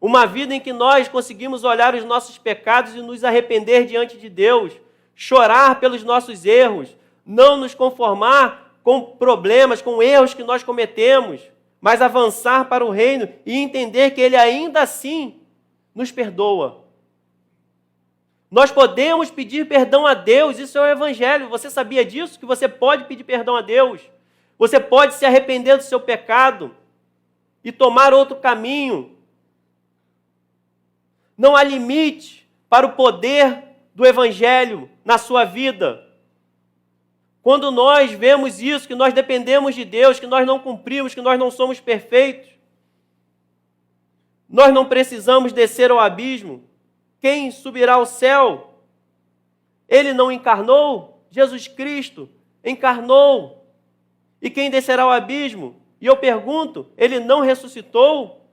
uma vida em que nós conseguimos olhar os nossos pecados e nos arrepender diante de Deus, chorar pelos nossos erros, não nos conformar com problemas, com erros que nós cometemos, mas avançar para o reino e entender que Ele ainda assim nos perdoa. Nós podemos pedir perdão a Deus, isso é o Evangelho. Você sabia disso? Que você pode pedir perdão a Deus. Você pode se arrepender do seu pecado. e tomar outro caminho. Não há limite para o poder do Evangelho na sua vida. Quando nós vemos isso, que nós dependemos de Deus, que nós não cumprimos, que nós não somos perfeitos, nós não precisamos descer ao abismo. Quem subirá ao céu? Ele não encarnou? Jesus Cristo encarnou. E quem descerá ao abismo? E eu pergunto, ele não ressuscitou?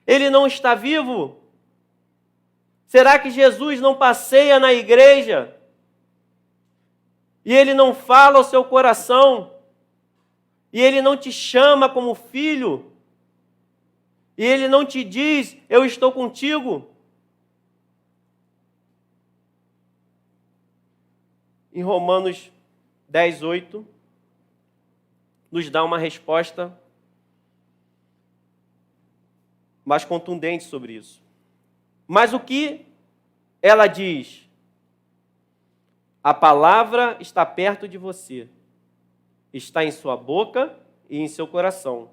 Ele não está vivo? Será que Jesus não passeia na igreja? E ele não fala ao seu coração? E ele não te chama como filho? E ele não te diz, eu estou contigo? Em Romanos 10:8, nos dá uma resposta mais contundente sobre isso. Mas o que ela diz? A palavra está perto de você, está em sua boca e em seu coração.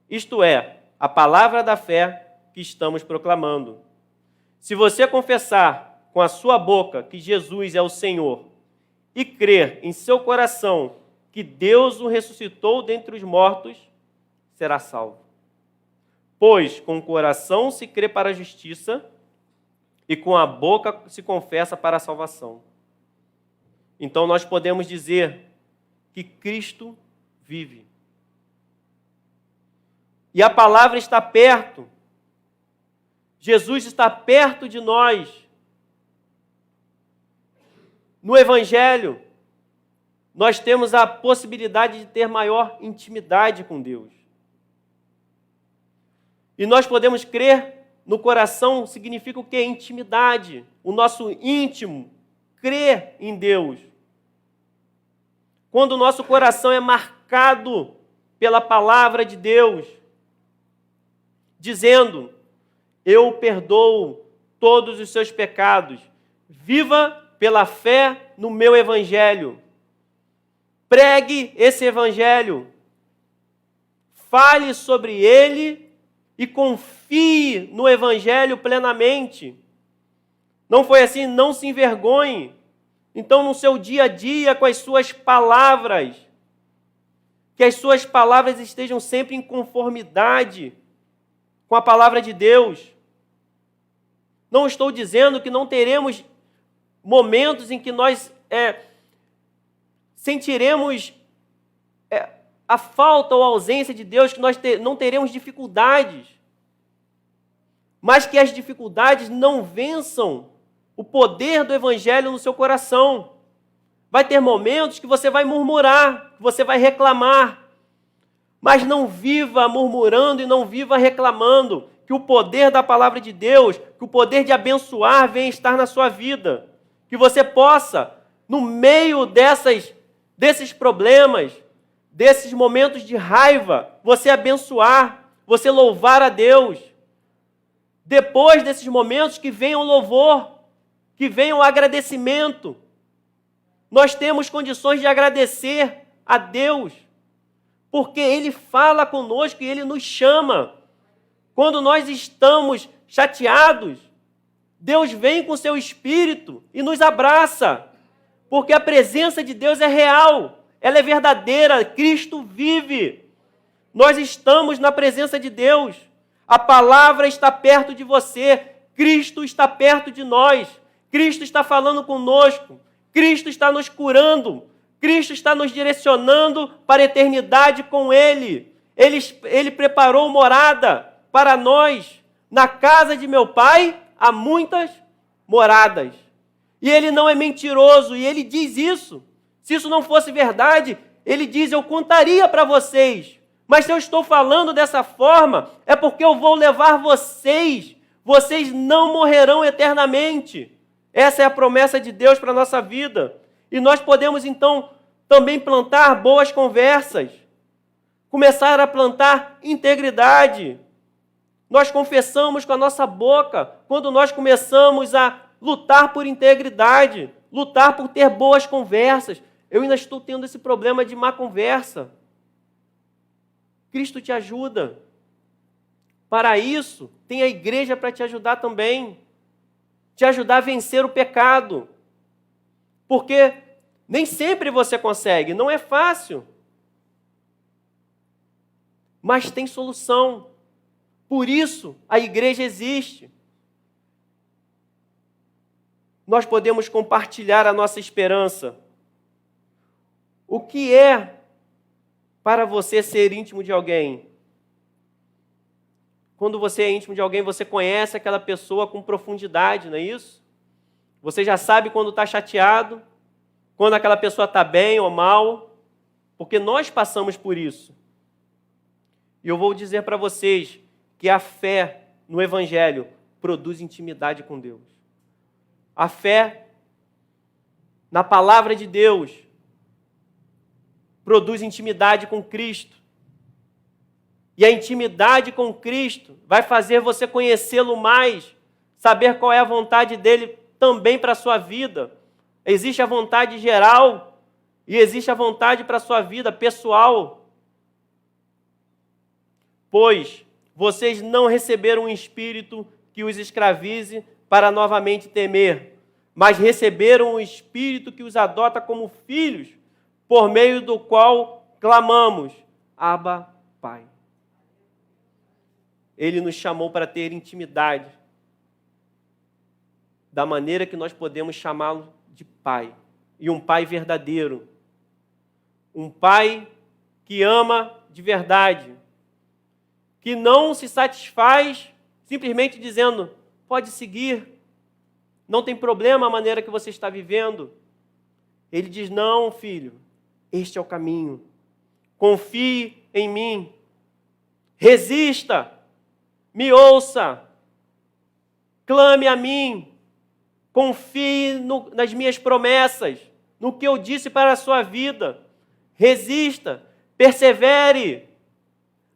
Isto é, a palavra da fé que estamos proclamando. Se você confessar com a sua boca que Jesus é o Senhor e crer em seu coração que Deus o ressuscitou dentre os mortos, será salvo. Pois com o coração se crê para a justiça e com a boca se confessa para a salvação. Então nós podemos dizer que Cristo vive. E a palavra está perto. Jesus está perto de nós. No Evangelho, nós temos a possibilidade de ter maior intimidade com Deus. E nós podemos crer no coração, significa o quê? Intimidade. O nosso íntimo crê em Deus. Quando o nosso coração é marcado pela palavra de Deus, dizendo, eu perdoo todos os seus pecados, viva pela fé no meu Evangelho. Pregue esse Evangelho, fale sobre ele e confie no Evangelho plenamente. Não foi assim? Não se envergonhe. Então, no seu dia a dia, com as suas palavras, que as suas palavras estejam sempre em conformidade com a palavra de Deus. Não estou dizendo que não teremos momentos em que nós sentiremos a falta ou a ausência de Deus, que nós não teremos dificuldades, mas que as dificuldades não vençam o poder do Evangelho no seu coração. Vai ter momentos que você vai murmurar, que você vai reclamar, mas não viva murmurando e não viva reclamando, que o poder da palavra de Deus, que o poder de abençoar venha estar na sua vida, que você possa, no meio desses problemas, desses momentos de raiva, você abençoar, você louvar a Deus. Depois desses momentos, que venha o louvor, que venha o agradecimento. Nós temos condições de agradecer a Deus, porque Ele fala conosco e Ele nos chama. Quando nós estamos chateados, Deus vem com seu Espírito e nos abraça, porque a presença de Deus é real, ela é verdadeira, Cristo vive. Nós estamos na presença de Deus, a palavra está perto de você, Cristo está perto de nós, Cristo está falando conosco, Cristo está nos curando, Cristo está nos direcionando para a eternidade com Ele. Ele preparou morada para nós. Na casa de meu Pai há muitas moradas. E Ele não é mentiroso, e Ele diz isso. Se isso não fosse verdade, Ele diz, eu contaria para vocês. Mas se eu estou falando dessa forma, é porque eu vou levar vocês. Vocês não morrerão eternamente. Essa é a promessa de Deus para a nossa vida. E nós podemos, então, também plantar boas conversas. Começar a plantar integridade. Nós confessamos com a nossa boca quando nós começamos a lutar por integridade, lutar por ter boas conversas. Eu ainda estou tendo esse problema de má conversa. Cristo te ajuda. Para isso, tem a igreja para te ajudar também. Te ajudar a vencer o pecado. Porque nem sempre você consegue, não é fácil. Mas tem solução. Por isso, a igreja existe. Nós podemos compartilhar a nossa esperança. O que é para você ser íntimo de alguém? Quando você é íntimo de alguém, você conhece aquela pessoa com profundidade, não é isso? Você já sabe quando está chateado, quando aquela pessoa está bem ou mal, porque nós passamos por isso. E eu vou dizer para vocês que a fé no Evangelho produz intimidade com Deus. A fé na palavra de Deus produz intimidade com Cristo. E a intimidade com Cristo vai fazer você conhecê-lo mais, saber qual é a vontade dele também para a sua vida. Existe a vontade geral e existe a vontade para a sua vida pessoal. Pois vocês não receberam um espírito que os escravize para novamente temer, mas receberam um espírito que os adota como filhos, por meio do qual clamamos, Abba, Pai. Ele nos chamou para ter intimidade, da maneira que nós podemos chamá-lo de Pai. E um Pai verdadeiro. Um Pai que ama de verdade. Que não se satisfaz simplesmente dizendo, pode seguir, não tem problema a maneira que você está vivendo. Ele diz, não, filho, este é o caminho. Confie em mim. Resista. Me ouça. Clame a mim. Confie nas minhas promessas, no que eu disse para a sua vida. Resista. Persevere.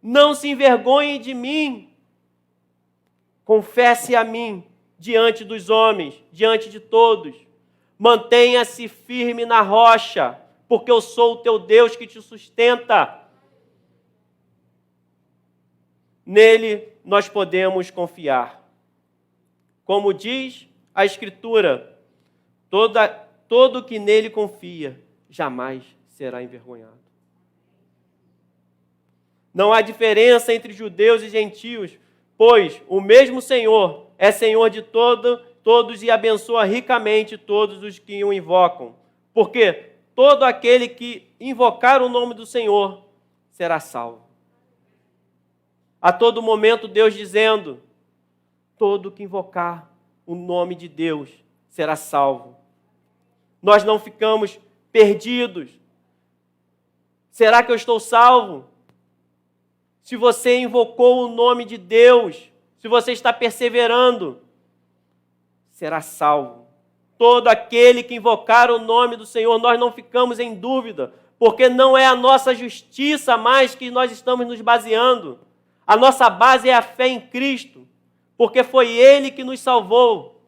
Não se envergonhe de mim. Confesse a mim diante dos homens, diante de todos. Mantenha-se firme na rocha, porque eu sou o teu Deus que te sustenta. Nele nós podemos confiar. Como diz a Escritura, todo que nele confia jamais será envergonhado. Não há diferença entre judeus e gentios, pois o mesmo Senhor é Senhor de todos e abençoa ricamente todos os que o invocam. Porque todo aquele que invocar o nome do Senhor será salvo. A todo momento Deus dizendo, todo que invocar o nome de Deus será salvo. Nós não ficamos perdidos. Será que eu estou salvo? Se você invocou o nome de Deus, se você está perseverando, será salvo. Todo aquele que invocar o nome do Senhor, nós não ficamos em dúvida, porque não é a nossa justiça mais que nós estamos nos baseando. A nossa base é a fé em Cristo, porque foi Ele que nos salvou,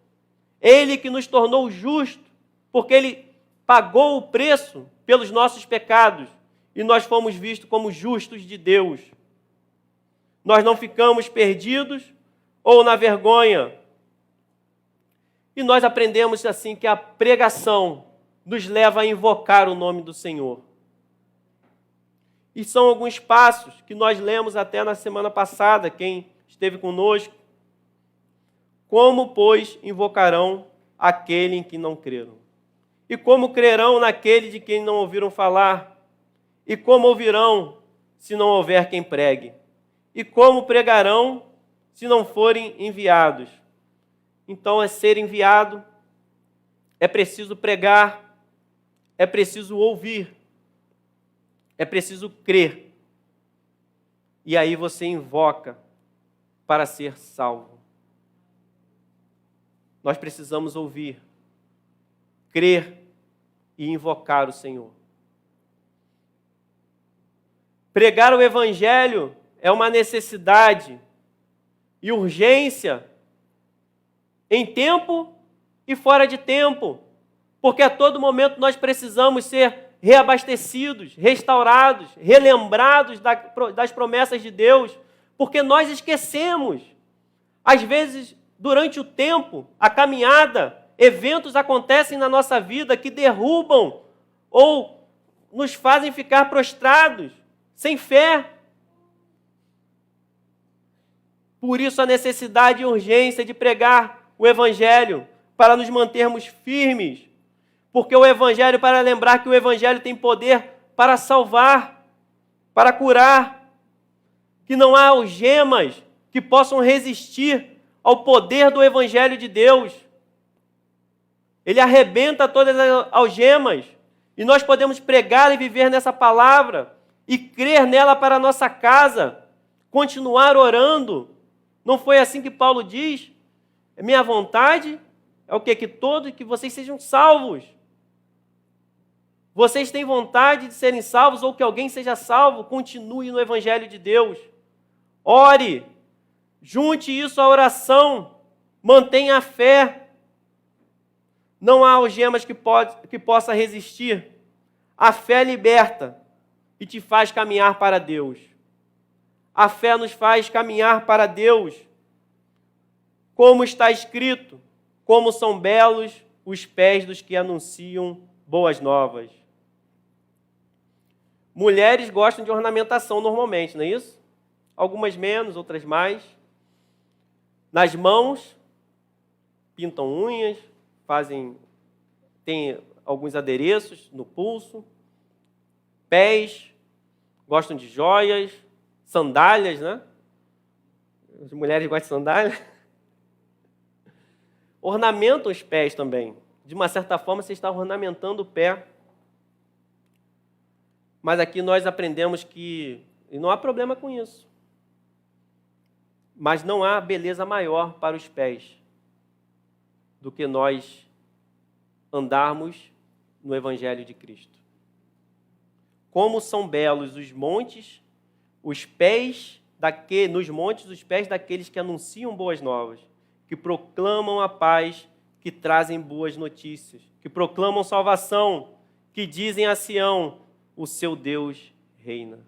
Ele que nos tornou justos, porque Ele pagou o preço pelos nossos pecados e nós fomos vistos como justos de Deus. Nós não ficamos perdidos ou na vergonha. E nós aprendemos assim que a pregação nos leva a invocar o nome do Senhor. E são alguns passos que nós lemos até na semana passada, quem esteve conosco. Como, pois, invocarão aquele em que não creram? E como crerão naquele de quem não ouviram falar? E como ouvirão se não houver quem pregue? E como pregarão se não forem enviados? Então, é ser enviado, é preciso pregar, é preciso ouvir, é preciso crer. E aí você invoca para ser salvo. Nós precisamos ouvir, crer e invocar o Senhor. Pregar o Evangelho é uma necessidade e urgência em tempo e fora de tempo, porque a todo momento nós precisamos ser reabastecidos, restaurados, relembrados das promessas de Deus, porque nós esquecemos. Às vezes, durante o tempo, a caminhada, eventos acontecem na nossa vida que derrubam ou nos fazem ficar prostrados, sem fé. Por isso a necessidade e urgência de pregar o Evangelho, para nos mantermos firmes. Porque o Evangelho, para lembrar que o Evangelho tem poder para salvar, para curar, que não há algemas que possam resistir ao poder do Evangelho de Deus. Ele arrebenta todas as algemas, e nós podemos pregar e viver nessa palavra, e crer nela para a nossa casa, continuar orando. Não foi assim que Paulo diz? Minha vontade é o quê? Que vocês sejam salvos. Vocês têm vontade de serem salvos ou que alguém seja salvo? Continue no Evangelho de Deus. Ore. Junte isso à oração. Mantenha a fé. Não há algemas que possa resistir. A fé liberta e te faz caminhar para Deus. A fé nos faz caminhar para Deus. Como está escrito, como são belos os pés dos que anunciam boas novas. Mulheres gostam de ornamentação normalmente, não é isso? Algumas menos, outras mais. Nas mãos, pintam unhas, tem alguns adereços no pulso. Pés, gostam de joias, sandálias, né? As mulheres gostam de sandálias. Ornamentam os pés também. De uma certa forma, você está ornamentando o pé. Mas aqui nós aprendemos que e não há problema com isso. Mas não há beleza maior para os pés do que nós andarmos no Evangelho de Cristo. Como são belos os montes, os pés nos montes, os pés daqueles que anunciam boas novas, que proclamam a paz, que trazem boas notícias, que proclamam salvação, que dizem a Sião, o seu Deus reina.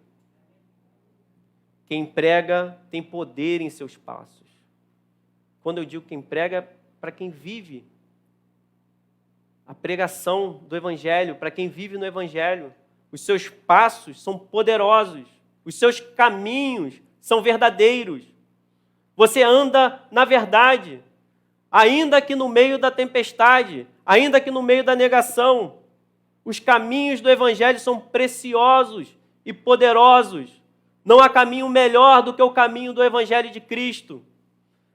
Quem prega tem poder em seus passos. Quando eu digo quem prega, para quem vive a pregação do Evangelho, para quem vive no Evangelho, os seus passos são poderosos, os seus caminhos são verdadeiros. Você anda na verdade, ainda que no meio da tempestade, ainda que no meio da negação. Os caminhos do Evangelho são preciosos e poderosos. Não há caminho melhor do que o caminho do Evangelho de Cristo.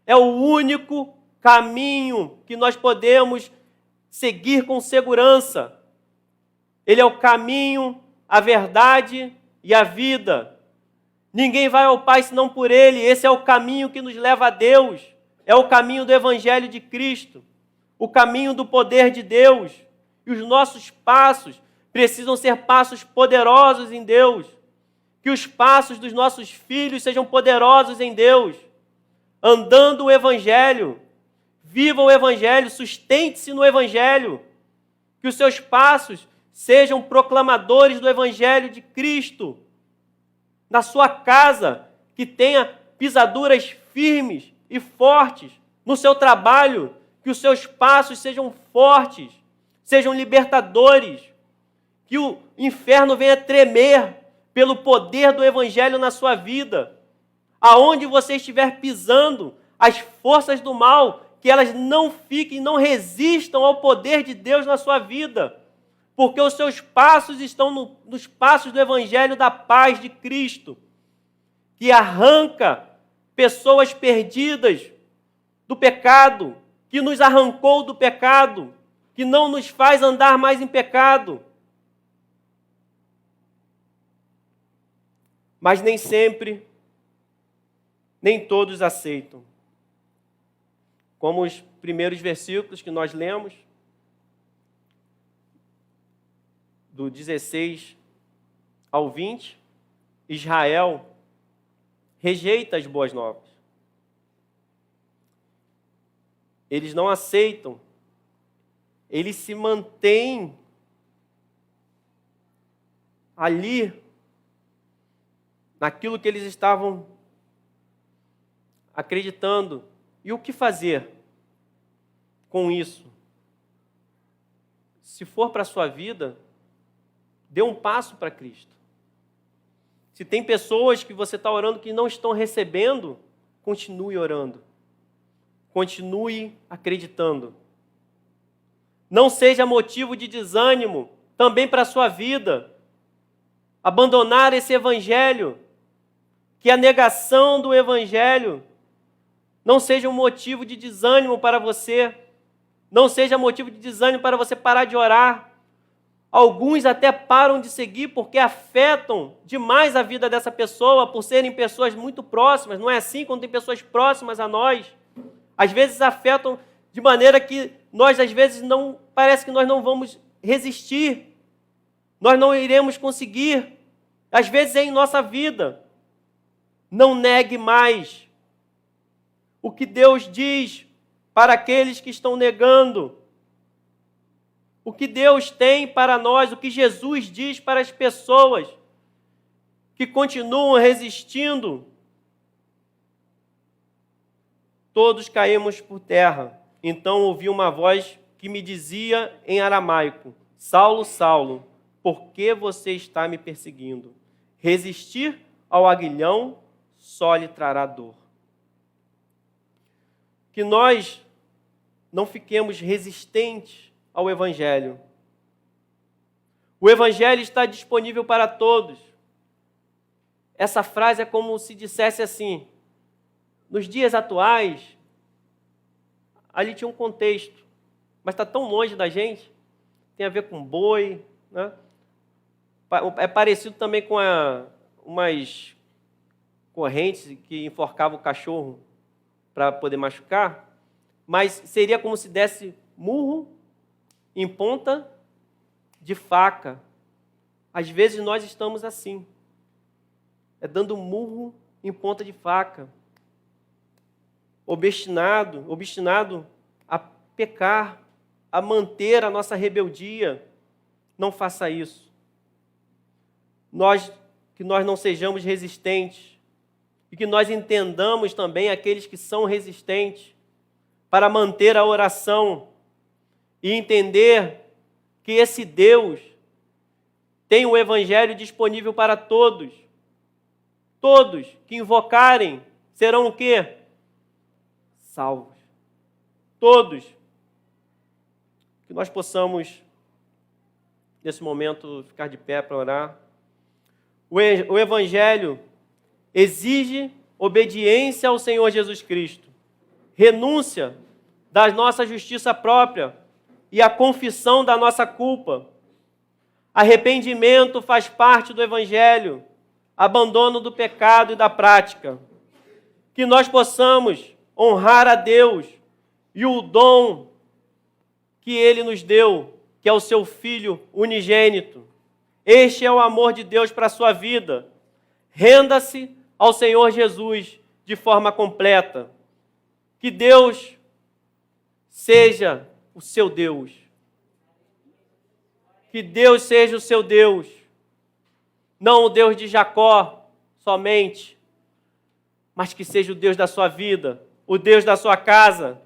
É o único caminho que nós podemos seguir com segurança. Ele é o caminho, a verdade e a vida. Ninguém vai ao Pai senão por Ele. Esse é o caminho que nos leva a Deus. É o caminho do Evangelho de Cristo. O caminho do poder de Deus. E os nossos passos precisam ser passos poderosos em Deus. Que os passos dos nossos filhos sejam poderosos em Deus. Andando o Evangelho. Viva o Evangelho, sustente-se no Evangelho. Que os seus passos sejam proclamadores do Evangelho de Cristo. Na sua casa, que tenha pisaduras firmes e fortes. No seu trabalho, que os seus passos sejam fortes, sejam libertadores. Que o inferno venha tremer pelo poder do Evangelho na sua vida. Aonde você estiver pisando, as forças do mal, que elas não fiquem, não resistam ao poder de Deus na sua vida. Porque os seus passos estão nos passos do Evangelho da paz de Cristo, que arranca pessoas perdidas do pecado, que nos arrancou do pecado, que não nos faz andar mais em pecado. Mas nem sempre, nem todos aceitam. Como os primeiros versículos que nós lemos, do 16 ao 20, Israel rejeita as boas novas. Eles não aceitam. Eles se mantêm ali, naquilo que eles estavam acreditando. E o que fazer com isso? Se for para a sua vida, dê um passo para Cristo. Se tem pessoas que você está orando que não estão recebendo, continue orando. Continue acreditando. Não seja motivo de desânimo também para a sua vida. Abandonar esse evangelho, que a negação do evangelho não seja um motivo de desânimo para você. Não seja motivo de desânimo para você parar de orar. Alguns até param de seguir porque afetam demais a vida dessa pessoa, por serem pessoas muito próximas. Não é assim quando tem pessoas próximas a nós? Às vezes afetam de maneira que nós, às vezes, parece que nós não vamos resistir. Nós não iremos conseguir. Às vezes é em nossa vida. Não negue mais o que Deus diz para aqueles que estão negando. O que Deus tem para nós, o que Jesus diz para as pessoas que continuam resistindo. Todos caímos por terra. Então ouvi uma voz que me dizia em aramaico: Saulo, Saulo, por que você está me perseguindo? Resistir ao aguilhão só lhe trará dor. Que nós não fiquemos resistentes ao Evangelho. O Evangelho está disponível para todos. Essa frase é como se dissesse assim: nos dias atuais, ali tinha um contexto, mas está tão longe da gente, tem a ver com boi, né? É parecido também com umas correntes que enforcavam o cachorro para poder machucar, mas seria como se desse murro em ponta de faca. Às vezes nós estamos assim, dando murro em ponta de faca, obstinado a pecar, a manter a nossa rebeldia. Não faça isso. Que nós não sejamos resistentes e que nós entendamos também aqueles que são resistentes para manter a oração e entender que esse Deus tem o Evangelho disponível para todos. Todos que invocarem serão o quê? Salvos. Todos. Que nós possamos, nesse momento, ficar de pé para orar. O Evangelho exige obediência ao Senhor Jesus Cristo, renúncia da nossa justiça própria e a confissão da nossa culpa. Arrependimento faz parte do Evangelho, abandono do pecado e da prática. Que nós possamos honrar a Deus e o dom que Ele nos deu, que é o seu Filho unigênito. Este é o amor de Deus para a sua vida. Renda-se ao Senhor Jesus de forma completa. Que Deus seja o seu Deus. Que Deus seja o seu Deus. Não o Deus de Jacó somente, mas que seja o Deus da sua vida, o Deus da sua casa.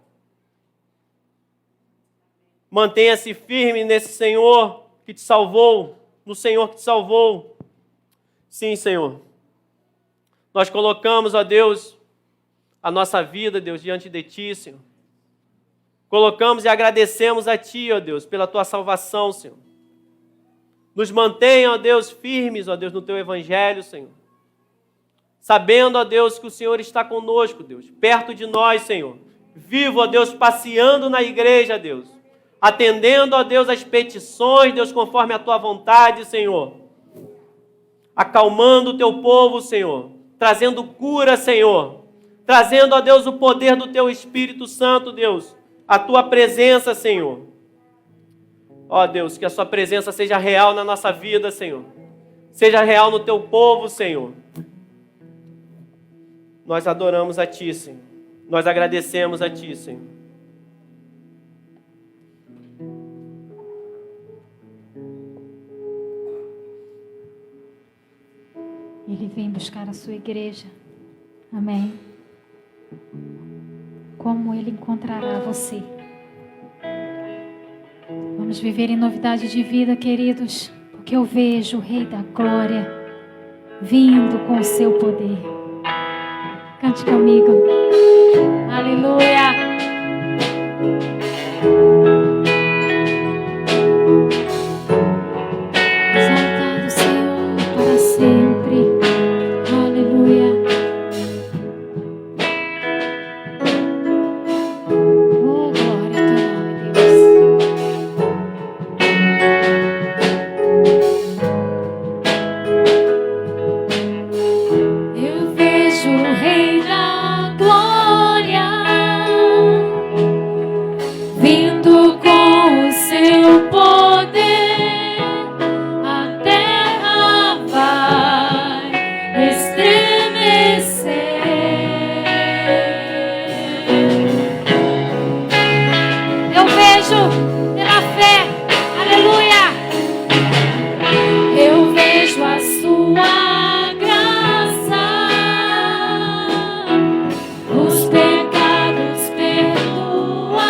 Mantenha-se firme nesse Senhor que te salvou, no Senhor que te salvou. Sim, Senhor. Nós colocamos, ó Deus, a nossa vida, Deus, diante de Ti, Senhor. Colocamos e agradecemos a Ti, ó Deus, pela Tua salvação, Senhor. Nos mantenha, ó Deus, firmes, ó Deus, no Teu Evangelho, Senhor. Sabendo, ó Deus, que o Senhor está conosco, Deus, perto de nós, Senhor. Vivo, ó Deus, passeando na igreja, Deus. Atendendo, ó Deus, as petições, Deus, conforme a Tua vontade, Senhor. Acalmando o Teu povo, Senhor. Trazendo cura, Senhor. Trazendo, ó Deus, o poder do Teu Espírito Santo, Deus. A Tua presença, Senhor. Ó Deus, que a Sua presença seja real na nossa vida, Senhor. Seja real no Teu povo, Senhor. Nós adoramos a Ti, Senhor. Nós agradecemos a Ti, Senhor. Ele vem buscar a sua igreja. Amém. como Ele encontrará você. Vamos viver em novidade de vida, queridos, porque eu vejo o Rei da Glória vindo com o seu poder. Cante comigo. Aleluia. Exaltado, Senhor, para sempre. Aleluia. Oh, glória ao teu nome, Deus. Eu vejo o Rei da Glória vindo com o seu poder. A terra vai estremecer. Eu vejo pela fé, aleluia. Eu vejo a sua graça, os pecados perdoar.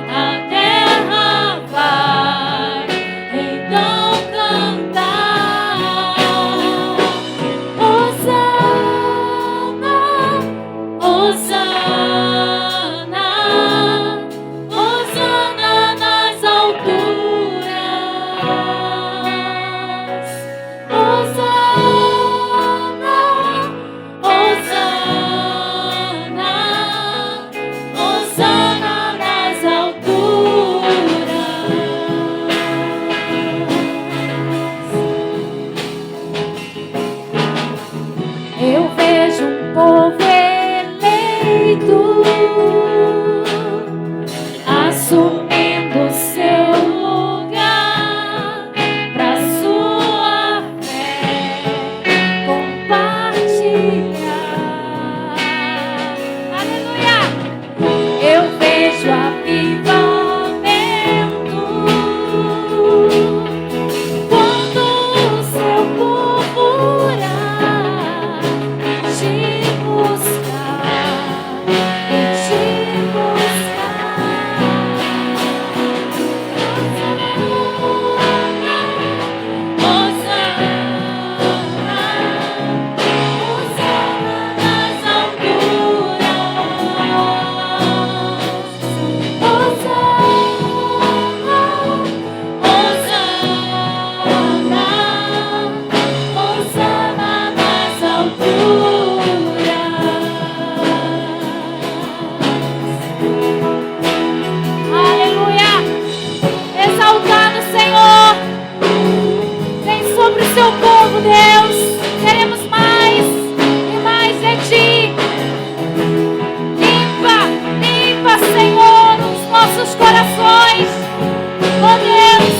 A terra vai então cantar. Hosana, Hosana, Hosana nas alturas. Hosana, Hosana, Hosana nas alturas. Eu vejo um povo eleito assumindo seu lugar pra sua fé compartilhar. Aleluia! Eu vejo avivamento quando o seu povo orar e te buscar, e te Aleluia! Exaltado, Senhor! Vem sobre o seu povo, Deus. Queremos mais e mais de ti. Limpa, limpa, Senhor, os nossos corações. Oh, Deus.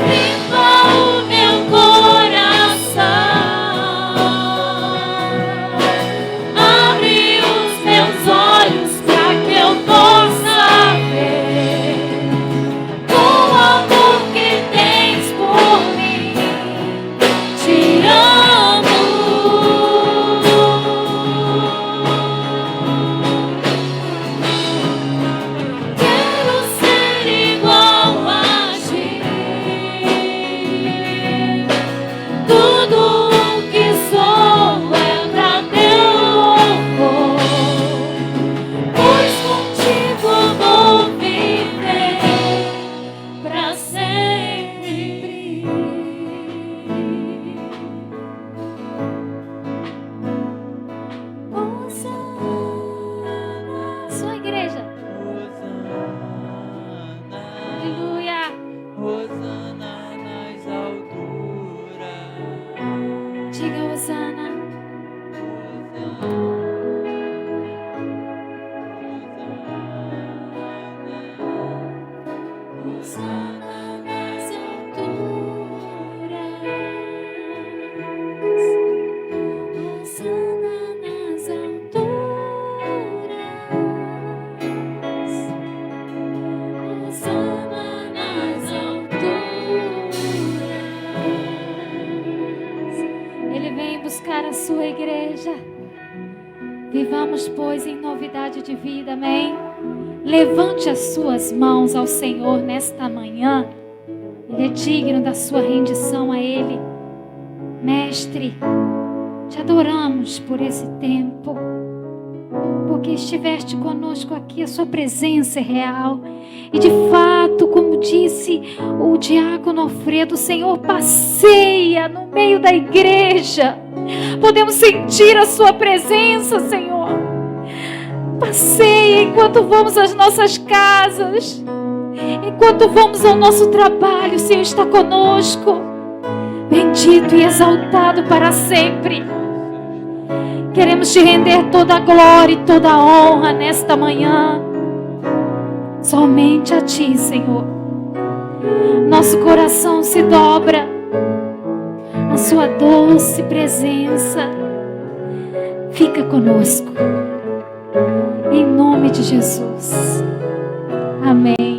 Limpa o meu coração. Abre os meus olhos para que eu possa ver o amor que tens por mim. Te amo. Quero ser igual a ti. Tudo o que sou é pra teu louvor, pois contigo vou viver pra sempre. Hosana, sua igreja. Aleluia. Hosana nas alturas. Diga Hosana. Hosana nas alturas. Hosana nas alturas. Hosana nas alturas. Ele vem buscar a sua igreja. Vamos, pois, em novidade de vida, amém? Levante as suas mãos ao Senhor nesta manhã. Ele é digno da sua rendição a Ele. Mestre, te adoramos por esse tempo, porque estiveste conosco aqui, a sua presença é real. E de fato, como disse o diácono Alfredo, o Senhor passeia no meio da igreja. Podemos sentir a sua presença, Senhor. Passeia enquanto vamos às nossas casas, enquanto vamos ao nosso trabalho, o Senhor está conosco. Bendito e exaltado para sempre. Queremos te render toda a glória e toda a honra nesta manhã. Somente a ti, Senhor. Nosso coração se dobra na sua doce presença. Fica conosco. Em nome de Jesus. Amém.